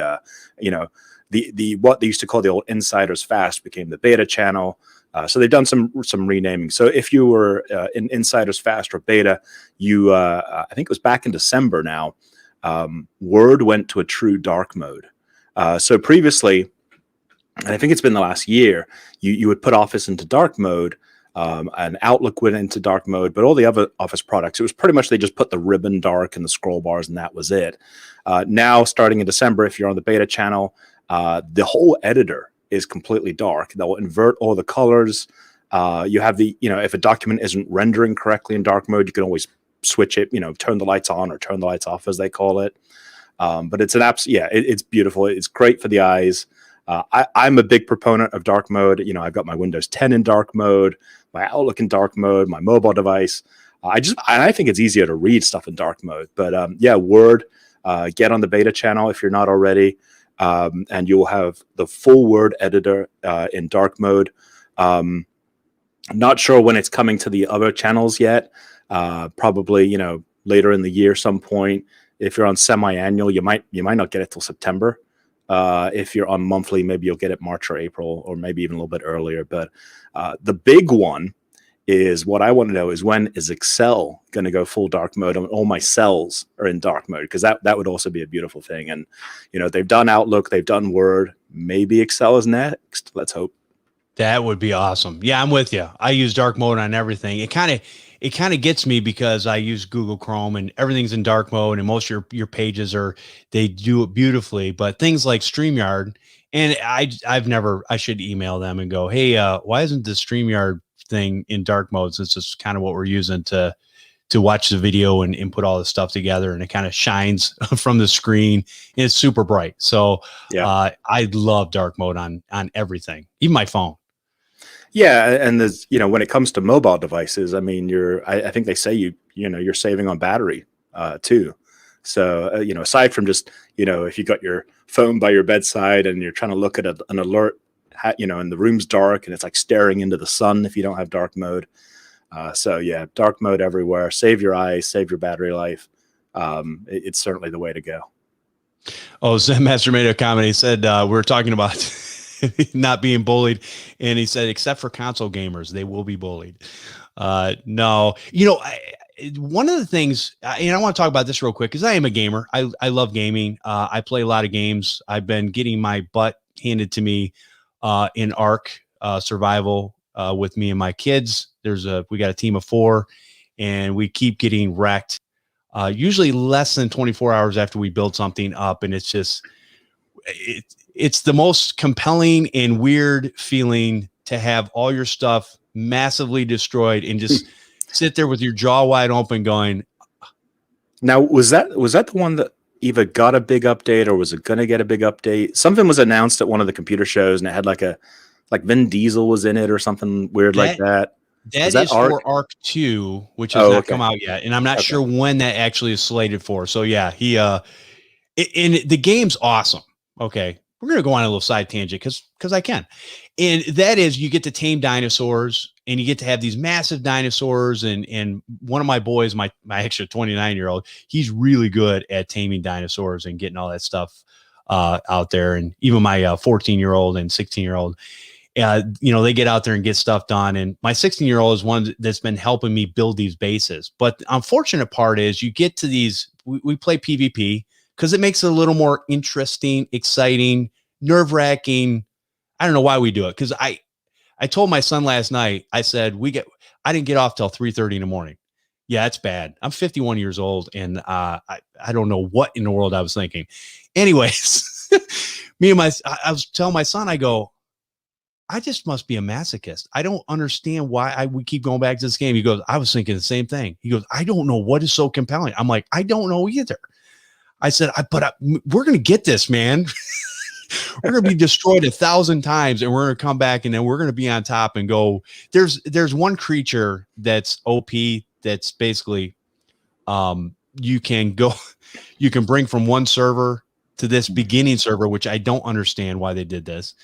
what they used to call the old Insiders Fast became the beta channel. So they've done some renaming. So if you were in Insiders Fast or beta, you I think it was back in December now, Word went to a true dark mode. So previously, and I think it's been the last year, you would put Office into dark mode, and Outlook went into dark mode, but all the other Office products, it was pretty much they just put the ribbon dark and the scroll bars, and that was it. Now, starting in December, if you're on the beta channel, the whole editor is completely dark. They'll invert all the colors. You have if a document isn't rendering correctly in dark mode, you can always switch it, turn the lights on or turn the lights off, as they call it. But it's it's beautiful. It's great for the eyes. I'm a big proponent of dark mode. I've got my Windows 10 in dark mode, my Outlook in dark mode, my mobile device. I think it's easier to read stuff in dark mode. But Word, get on the beta channel if you're not already. And you'll have the full Word editor in dark mode. Not sure when it's coming to the other channels yet. Probably, later in the year, some point. If you're on semi-annual, you might not get it till September. If you're on monthly, maybe you'll get it March or April, or maybe even a little bit earlier. But the big one is, what I want to know is, when is Excel going to go full dark mode and all my cells are in dark mode? Because that would also be a beautiful thing. And, they've done Outlook, they've done Word. Maybe Excel is next. Let's hope. That would be awesome. Yeah, I'm with you. I use dark mode on everything. It kind of gets me, because I use Google Chrome and everything's in dark mode, and most of your pages they do it beautifully. But things like StreamYard, and I should email them and go, hey, why isn't the StreamYard thing in dark mode, since it's kind of what we're using to watch the video and put all the stuff together, and it kind of shines from the screen, and it's super bright. So I love dark mode on everything, even my phone. Yeah, and there's, when it comes to mobile devices, I mean, I think they say you're saving on battery too. So aside from just if you got your phone by your bedside and you're trying to look at an alert, and the room's dark and it's like staring into the sun if you don't have dark mode. Dark mode everywhere. Save your eyes, save your battery life. It's certainly the way to go. Oh, Zen Master made a comment. He said we were talking about not being bullied, and he said, except for console gamers, they will be bullied. No, one of the things, and I want to talk about this real quick, because I am a gamer. I love gaming. I play a lot of games. I've been getting my butt handed to me in Ark survival with me and my kids. We got a team of 4, and we keep getting wrecked. Usually less than 24 hours after we build something up, and it's just it's the most compelling and weird feeling to have all your stuff massively destroyed and just sit there with your jaw wide open going. Now, was that the one that either got a big update, or was it going to get a big update? Something was announced at one of the computer shows, and it had like Vin Diesel was in it or something weird like that. That is for Ark 2, which has not come out yet, and I'm not sure when that actually is slated for. So yeah, And the game's awesome. Okay. We're going to go on a little side tangent because I can. And that is, you get to tame dinosaurs and you get to have these massive dinosaurs. And one of my boys, my extra 29-year-old, he's really good at taming dinosaurs and getting all that stuff out there. And even my 14-year-old and 16-year-old, they get out there and get stuff done. And my 16-year-old is one that's been helping me build these bases. But the unfortunate part is you get to these, we play PvP because it makes it a little more interesting, exciting, nerve-wracking. I don't know why we do it. Because I told my son last night, I said, I didn't get off till 3:30 in the morning. Yeah, it's bad. I'm 51 years old, and I don't know what in the world I was thinking. Anyways, I was telling my son, I go, I just must be a masochist. I don't understand why we keep going back to this game. He goes, I was thinking the same thing. He goes, I don't know what is so compelling. I'm like, I don't know either. I said, we're going to get this, man. We're going to be destroyed 1,000 times and we're going to come back and then we're going to be on top and go. There's one creature that's OP. That's basically, you can bring from one server to this beginning server, which I don't understand why they did this.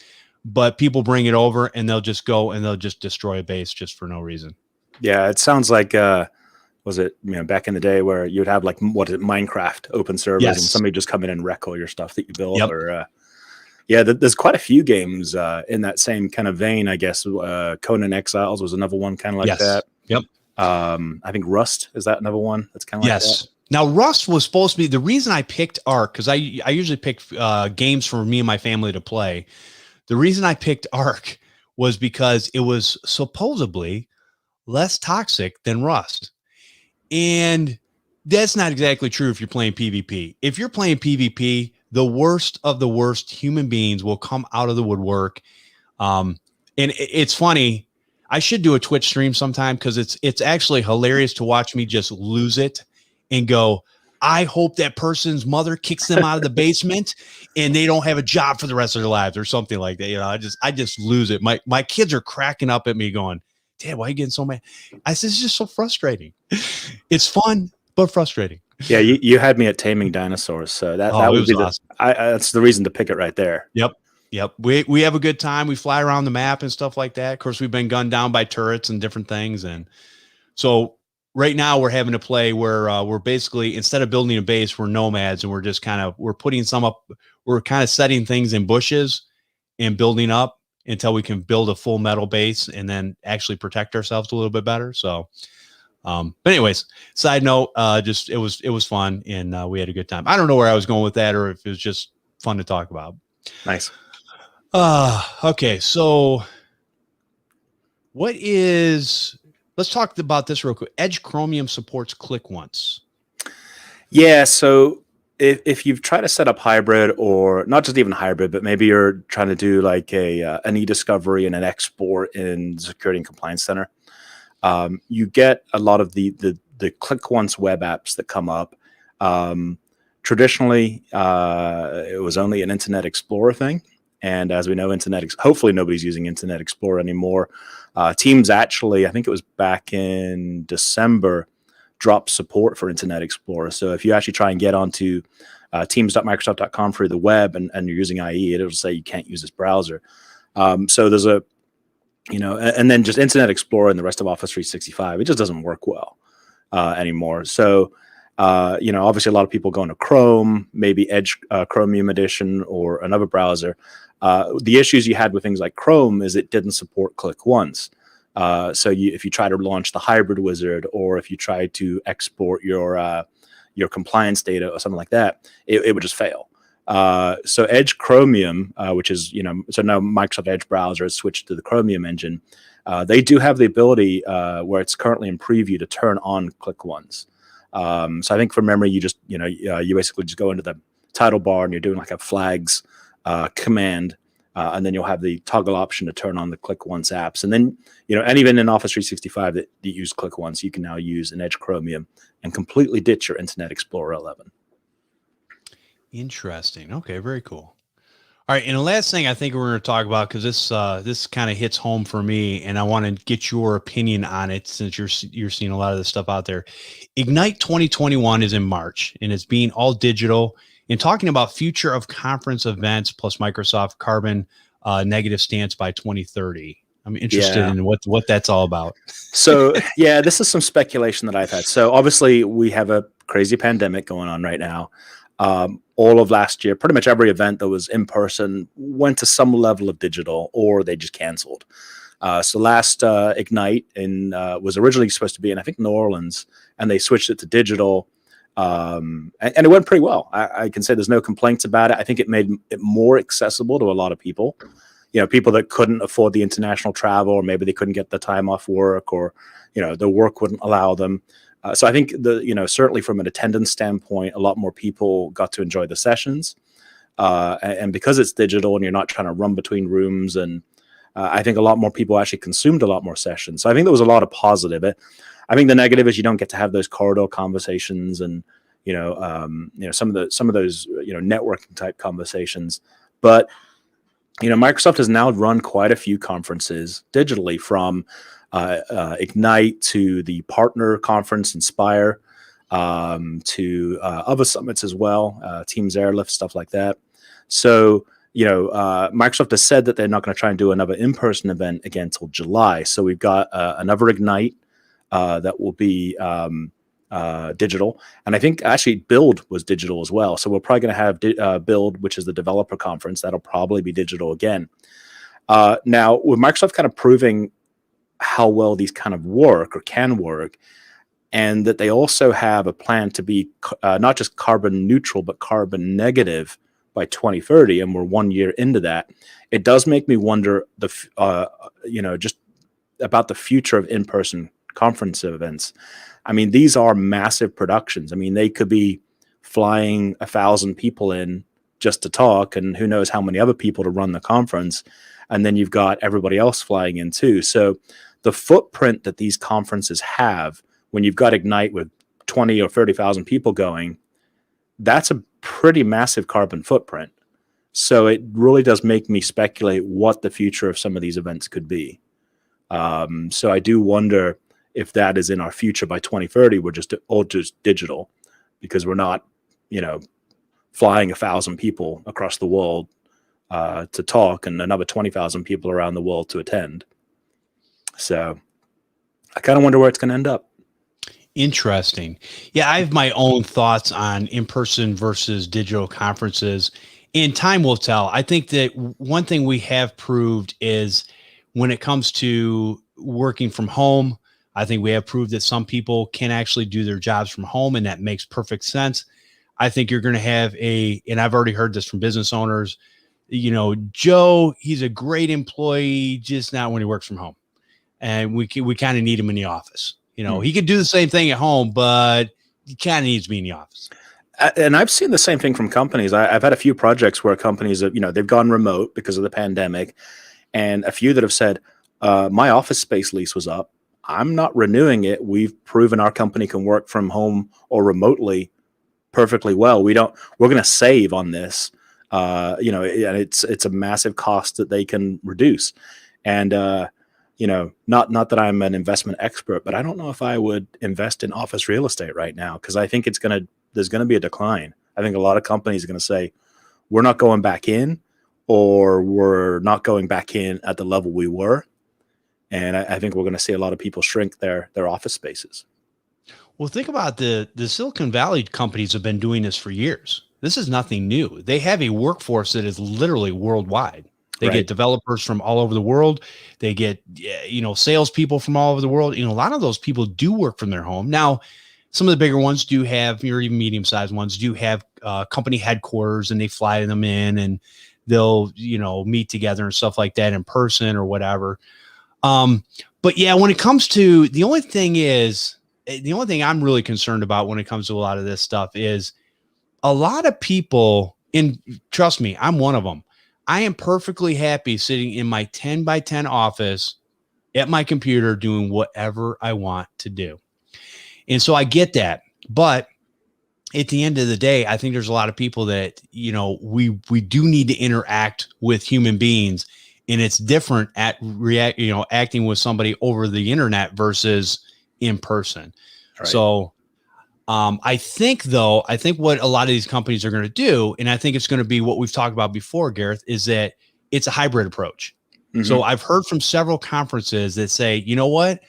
But people bring it over and they'll just go and they'll just destroy a base just for no reason. Yeah, it sounds like was it back in the day where you'd have like Minecraft open servers and somebody just come in and wreck all your stuff that you built. Yep. Or there's quite a few games in that same kind of vein. I guess Conan Exiles was another one kind of like that. Yep. I think Rust is that another one that's kind of like that. Now, Rust was supposed to be the reason I picked Ark, because I usually pick games for me and my family to play. The reason I picked Ark was because it was supposedly less toxic than Rust. And that's not exactly true if you're playing PvP. If you're playing PvP, the worst of the worst human beings will come out of the woodwork. And it's funny. I should do a Twitch stream sometime because it's actually hilarious to watch me just lose it and go, I hope that person's mother kicks them out of the basement and they don't have a job for the rest of their lives or something like that. I just lose it. My kids are cracking up at me going, Dad, why are you getting so mad? I said, it's just so frustrating. It's fun, but frustrating. Yeah, you had me at taming dinosaurs. So that would be awesome. That's the reason to pick it right there. Yep. We have a good time. We fly around the map and stuff like that. Of course, we've been gunned down by turrets and different things. And so right now we're having to play where we're basically, instead of building a base, we're nomads and we're just we're putting some up. We're kind of setting things in bushes and building up until we can build a full metal base and then actually protect ourselves a little bit better. So, but anyways, side note, it was fun and we had a good time. I don't know where I was going with that or if it was just fun to talk about. Nice. Okay. So let's talk about this real quick. Edge Chromium supports click once. Yeah. So if you've tried to set up hybrid or not just even hybrid, but maybe you're trying to do like an e-discovery and an export in the Security and Compliance Center, you get a lot of the click once web apps that come up. Traditionally, it was only an Internet Explorer thing. And as we know, hopefully nobody's using Internet Explorer anymore. Teams actually, I think it was back in December, dropped support for Internet Explorer. So if you actually try and get onto teams.microsoft.com through the web and you're using IE, it'll say you can't use this browser. So there's and then just Internet Explorer and the rest of Office 365, it just doesn't work well anymore. So, obviously a lot of people go into Chrome, maybe Edge Chromium Edition or another browser. The issues you had with things like Chrome is it didn't support click once. So if you try to launch the hybrid wizard or if you try to export your compliance data or something like that, it would just fail. So Edge Chromium, which is, so now Microsoft Edge browser has switched to the Chromium engine. They do have the ability where it's currently in preview to turn on click once. So I think from memory, you just, you basically just go into the title bar and you're doing like a flags command. And then you'll have the toggle option to turn on the click once apps. And then, and even in Office 365 that you use click once, you can now use an Edge Chromium and completely ditch your Internet Explorer 11. Interesting. Okay. Very cool. All right. And the last thing I think we're going to talk about, because this kind of hits home for me and I want to get your opinion on it since you're seeing a lot of this stuff out there. Ignite 2021 is in March and it's being all digital. and talking about future of conference events plus Microsoft carbon negative stance by 2030. I'm interested in what that's all about. So, yeah, this is some speculation that I've had. So obviously we have a crazy pandemic going on right now. All of last year, pretty much every event that was in person went to some level of digital, or they just canceled. So last Ignite was originally supposed to be in, I think, New Orleans, and they switched it to digital. And it went pretty well. I can say there's no complaints about it. I think it made it more accessible to a lot of people. People that couldn't afford the international travel, or maybe they couldn't get the time off work, or, their work wouldn't allow them. So I think certainly from an attendance standpoint, a lot more people got to enjoy the sessions. And because it's digital and you're not trying to run between rooms, and I think a lot more people actually consumed a lot more sessions. So I think there was a lot of positive. I think the negative is you don't get to have those corridor conversations and, some of those, networking type conversations. But Microsoft has now run quite a few conferences digitally, from Ignite to the partner conference, Inspire, to other summits as well, Teams Airlift, stuff like that. So, Microsoft has said that they're not going to try and do another in-person event again until July. So we've got another Ignite that will be digital. And I think actually Build was digital as well. So we're probably going to have Build, which is the developer conference. That'll probably be digital again. Now, with Microsoft kind of proving how well these kind of work, or can work, and that they also have a plan to be not just carbon neutral, but carbon negative by 2030, and we're 1 year into that, it does make me wonder just about the future of in-person conference events. I mean, these are massive productions. I mean, they could be flying 1,000 people in just to talk, and who knows how many other people to run the conference. And then you've got everybody else flying in too. So the footprint that these conferences have, when you've got Ignite with 20 or 30,000 people going, that's a pretty massive carbon footprint. So it really does make me speculate what the future of some of these events could be. So I do wonder if that is in our future by 2030. We're just all just digital, because we're not, flying 1,000 people across the world to talk, and another 20,000 people around the world to attend. So I kind of wonder where it's going to end up. Interesting. Yeah, I have my own thoughts on in-person versus digital conferences, and time will tell. I think that one thing we have proved is when it comes to working from home, I think we have proved that some people can actually do their jobs from home, and that makes perfect sense. I think you're going to have and I've already heard this from business owners, Joe, he's a great employee, just not when he works from home. And we kind of need him in the office. He could do the same thing at home, but he kind of needs to be in the office. And I've seen the same thing from companies. I've had a few projects where companies have, they've gone remote because of the pandemic, and a few that have said, my office space lease was up. I'm not renewing it. We've proven our company can work from home or remotely perfectly well. We're going to save on this. And it's a massive cost that they can reduce. And, not that I'm an investment expert, but I don't know if I would invest in office real estate right now, because I think there's going to be a decline. I think a lot of companies are going to say, we're not going back in, or we're not going back in at the level we were. And I think we're going to see a lot of people shrink their office spaces. Well, think about the Silicon Valley companies have been doing this for years. This is nothing new. They have a workforce that is literally worldwide. They get developers from all over the world. They get, salespeople from all over the world. A lot of those people do work from their home. Now, some of the bigger ones do have, or even medium-sized ones do have company headquarters, and they fly them in, and they'll, meet together and stuff like that in person or whatever. But yeah, when it comes to the only thing I'm really concerned about when it comes to a lot of this stuff is a lot of people, and trust me, I'm one of them. I am perfectly happy sitting in my 10 by 10 office at my computer doing whatever I want to do. And so I get that. But at the end of the day, I think there's a lot of people that, we do need to interact with human beings. And it's different acting with somebody over the internet versus in person. Right. So I think what a lot of these companies are going to do, and I think it's going to be what we've talked about before, Gareth, is that it's a hybrid approach. Mm-hmm. So I've heard from several conferences that say, you know what,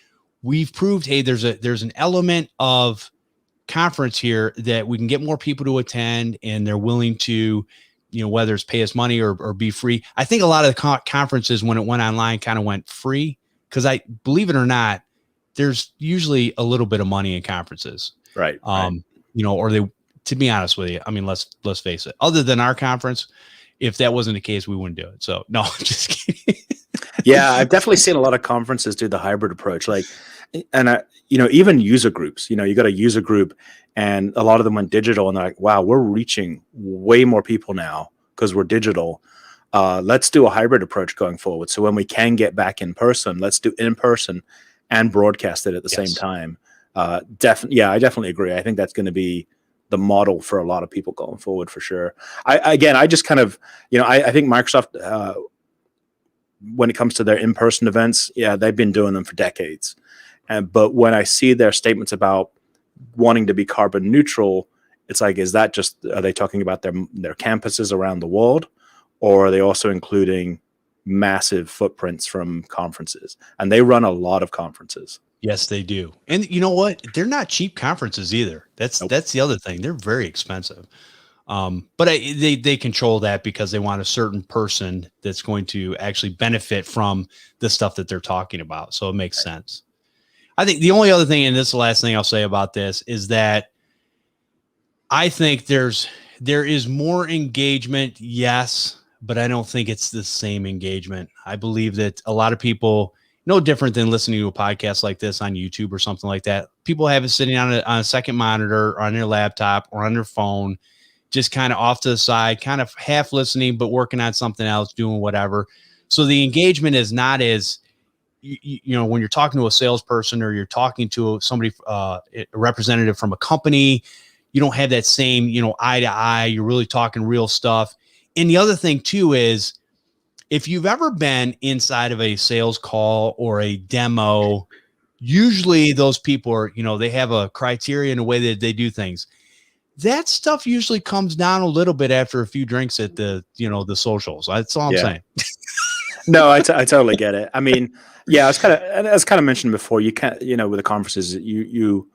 we've proved, hey, there's an element of conference here that we can get more people to attend, and they're willing to, whether it's pay us money or be free. I think a lot of the conferences, when it went online, kind of went free, because I believe it or not, there's usually a little bit of money in conferences. Right. Or they, to be honest with you, I mean, let's face it, other than our conference, if that wasn't the case, we wouldn't do it. So no, just kidding. Yeah, I've definitely seen a lot of conferences do the hybrid approach. And even user groups, you got a user group and a lot of them went digital, and they're like, wow, we're reaching way more people now because we're digital. Let's do a hybrid approach going forward. So when we can get back in person, let's do in person and broadcast it at the same time. I definitely agree. I think that's going to be the model for a lot of people going forward for sure. I just kind of, I think Microsoft, when it comes to their in-person events, they've been doing them for decades. But when I see their statements about wanting to be carbon neutral, it's like, are they talking about their campuses around the world, or are they also including massive footprints from conferences? And they run a lot of conferences. Yes, they do. And you know what? They're not cheap conferences either. That's the other thing. They're very expensive. But they control that because they want a certain person that's going to actually benefit from the stuff that they're talking about. So it makes sense. I think the only other thing, and this is the last thing I'll say about this, is that I think there is more engagement, yes, but I don't think it's the same engagement. I believe that a lot of people, no different than listening to a podcast like this on YouTube or something like that, people have it sitting on a second monitor or on their laptop or on their phone, just kind of off to the side, kind of half listening, but working on something else, doing whatever. So the engagement is not as, when you're talking to a salesperson or you're talking to somebody, a representative from a company, you don't have that same, eye to eye. You're really talking real stuff. And the other thing too is, if you've ever been inside of a sales call or a demo, usually those people are, they have a criteria in a way that they do things. That stuff usually comes down a little bit after a few drinks at the socials. That's all I'm saying. No, I totally get it. I mean, as kind of mentioned before, you can't, with the conferences, the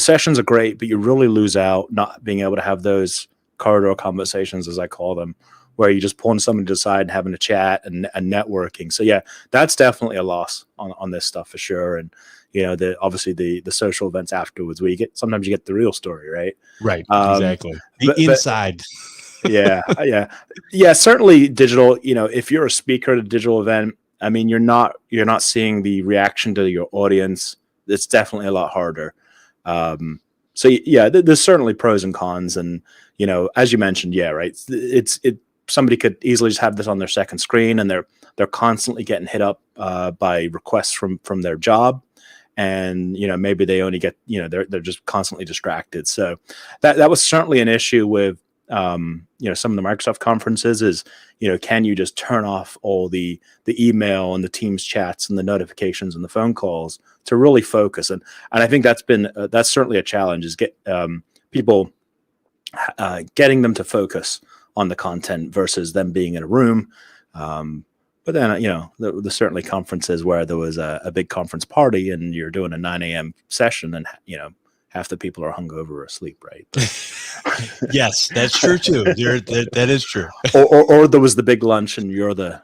sessions are great, but you really lose out not being able to have those corridor conversations, as I call them, where you just pulling someone to the side and having a chat and networking. So that's definitely a loss on this stuff for sure. And obviously the social events afterwards, where sometimes you get the real story, right? Right, exactly. Inside. Certainly digital. If you're a speaker at a digital event, I mean, you're not seeing the reaction to your audience. It's definitely a lot harder. There's certainly pros and cons, and as you mentioned, right. Somebody could easily just have this on their second screen, and they're constantly getting hit up by requests from their job, and maybe they only get they're just constantly distracted. So that was certainly an issue with some of the Microsoft conferences. Is can you just turn off all the email and the Teams chats and the notifications and the phone calls to really focus? And I think that's certainly a challenge, is get people getting them to focus on the content versus them being in a room. But then, there's certainly conferences where there was a big conference party and you're doing a 9 a.m. session, and, half the people are hungover or asleep, right? Yes, that's true too. That is true. Or there was the big lunch and you're the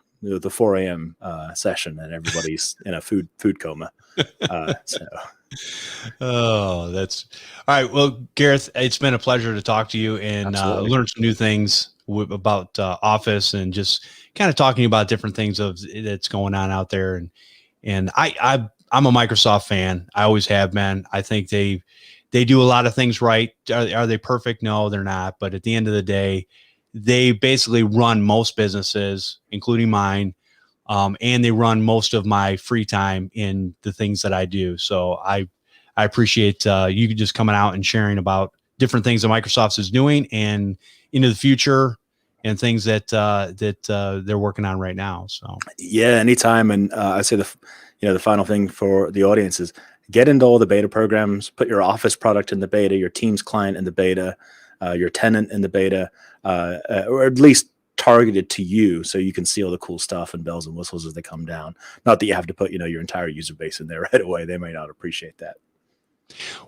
4 a.m. Session and everybody's in a food coma. Oh, that's all right. Well, Gareth, it's been a pleasure to talk to you and learn some new things about Office, and just kind of talking about different things that's going on out there. And I'm a Microsoft fan. I always have been. I think they do a lot of things right. Are they perfect? No, they're not. But at the end of the day, they basically run most businesses, including mine. And they run most of my free time in the things that I do. So I appreciate you just coming out and sharing about different things that Microsoft is doing and into the future, and things that they're working on right now. So anytime. And I say the final thing for the audience is, get into all the beta programs, put your Office product in the beta, your Teams client in the beta, your tenant in the beta, or at least targeted to you so you can see all the cool stuff and bells and whistles as they come down. Not that you have to put, your entire user base in there right away. They may not appreciate that.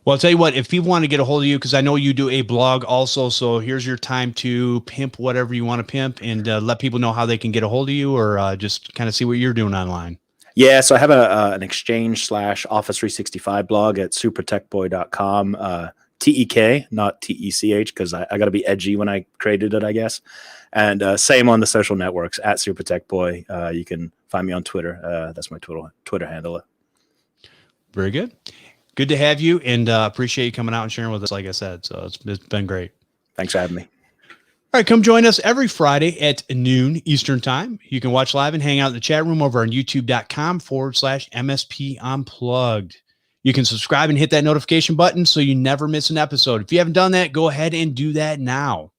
Well, I'll tell you what, if people want to get a hold of you, because I know you do a blog also, so here's your time to pimp whatever you want to pimp and let people know how they can get a hold of you, or just kind of see what you're doing online. Yeah, so I have an Exchange / Office 365 blog at supertechboy.com. TEK, not TECH, because I got to be edgy when I created it, I guess. And same on the social networks at supertechboy. You can find me on Twitter. That's my Twitter handle. Very good. Good to have you, and appreciate you coming out and sharing with us, like I said. So it's been great. Thanks for having me. All right, come join us every Friday at noon Eastern time. You can watch live and hang out in the chat room over on youtube.com/MSP Unplugged. You can subscribe and hit that notification button so you never miss an episode. If you haven't done that, go ahead and do that now.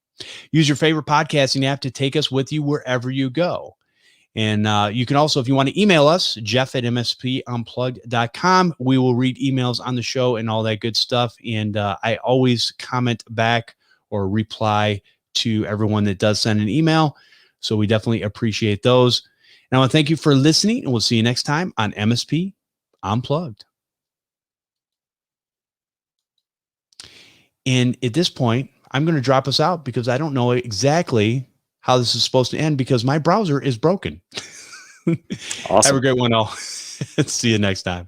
Use your favorite podcasting app to take us with you wherever you go. And you can also, if you want to email us, jeff@mspunplugged.com. We will read emails on the show and all that good stuff. And I always comment back or reply to everyone that does send an email. So we definitely appreciate those. And I want to thank you for listening, and we'll see you next time on MSP Unplugged. And at this point, I'm going to drop us out because I don't know exactly how this is supposed to end because my browser is broken. Awesome. Have a great one all. See you next time.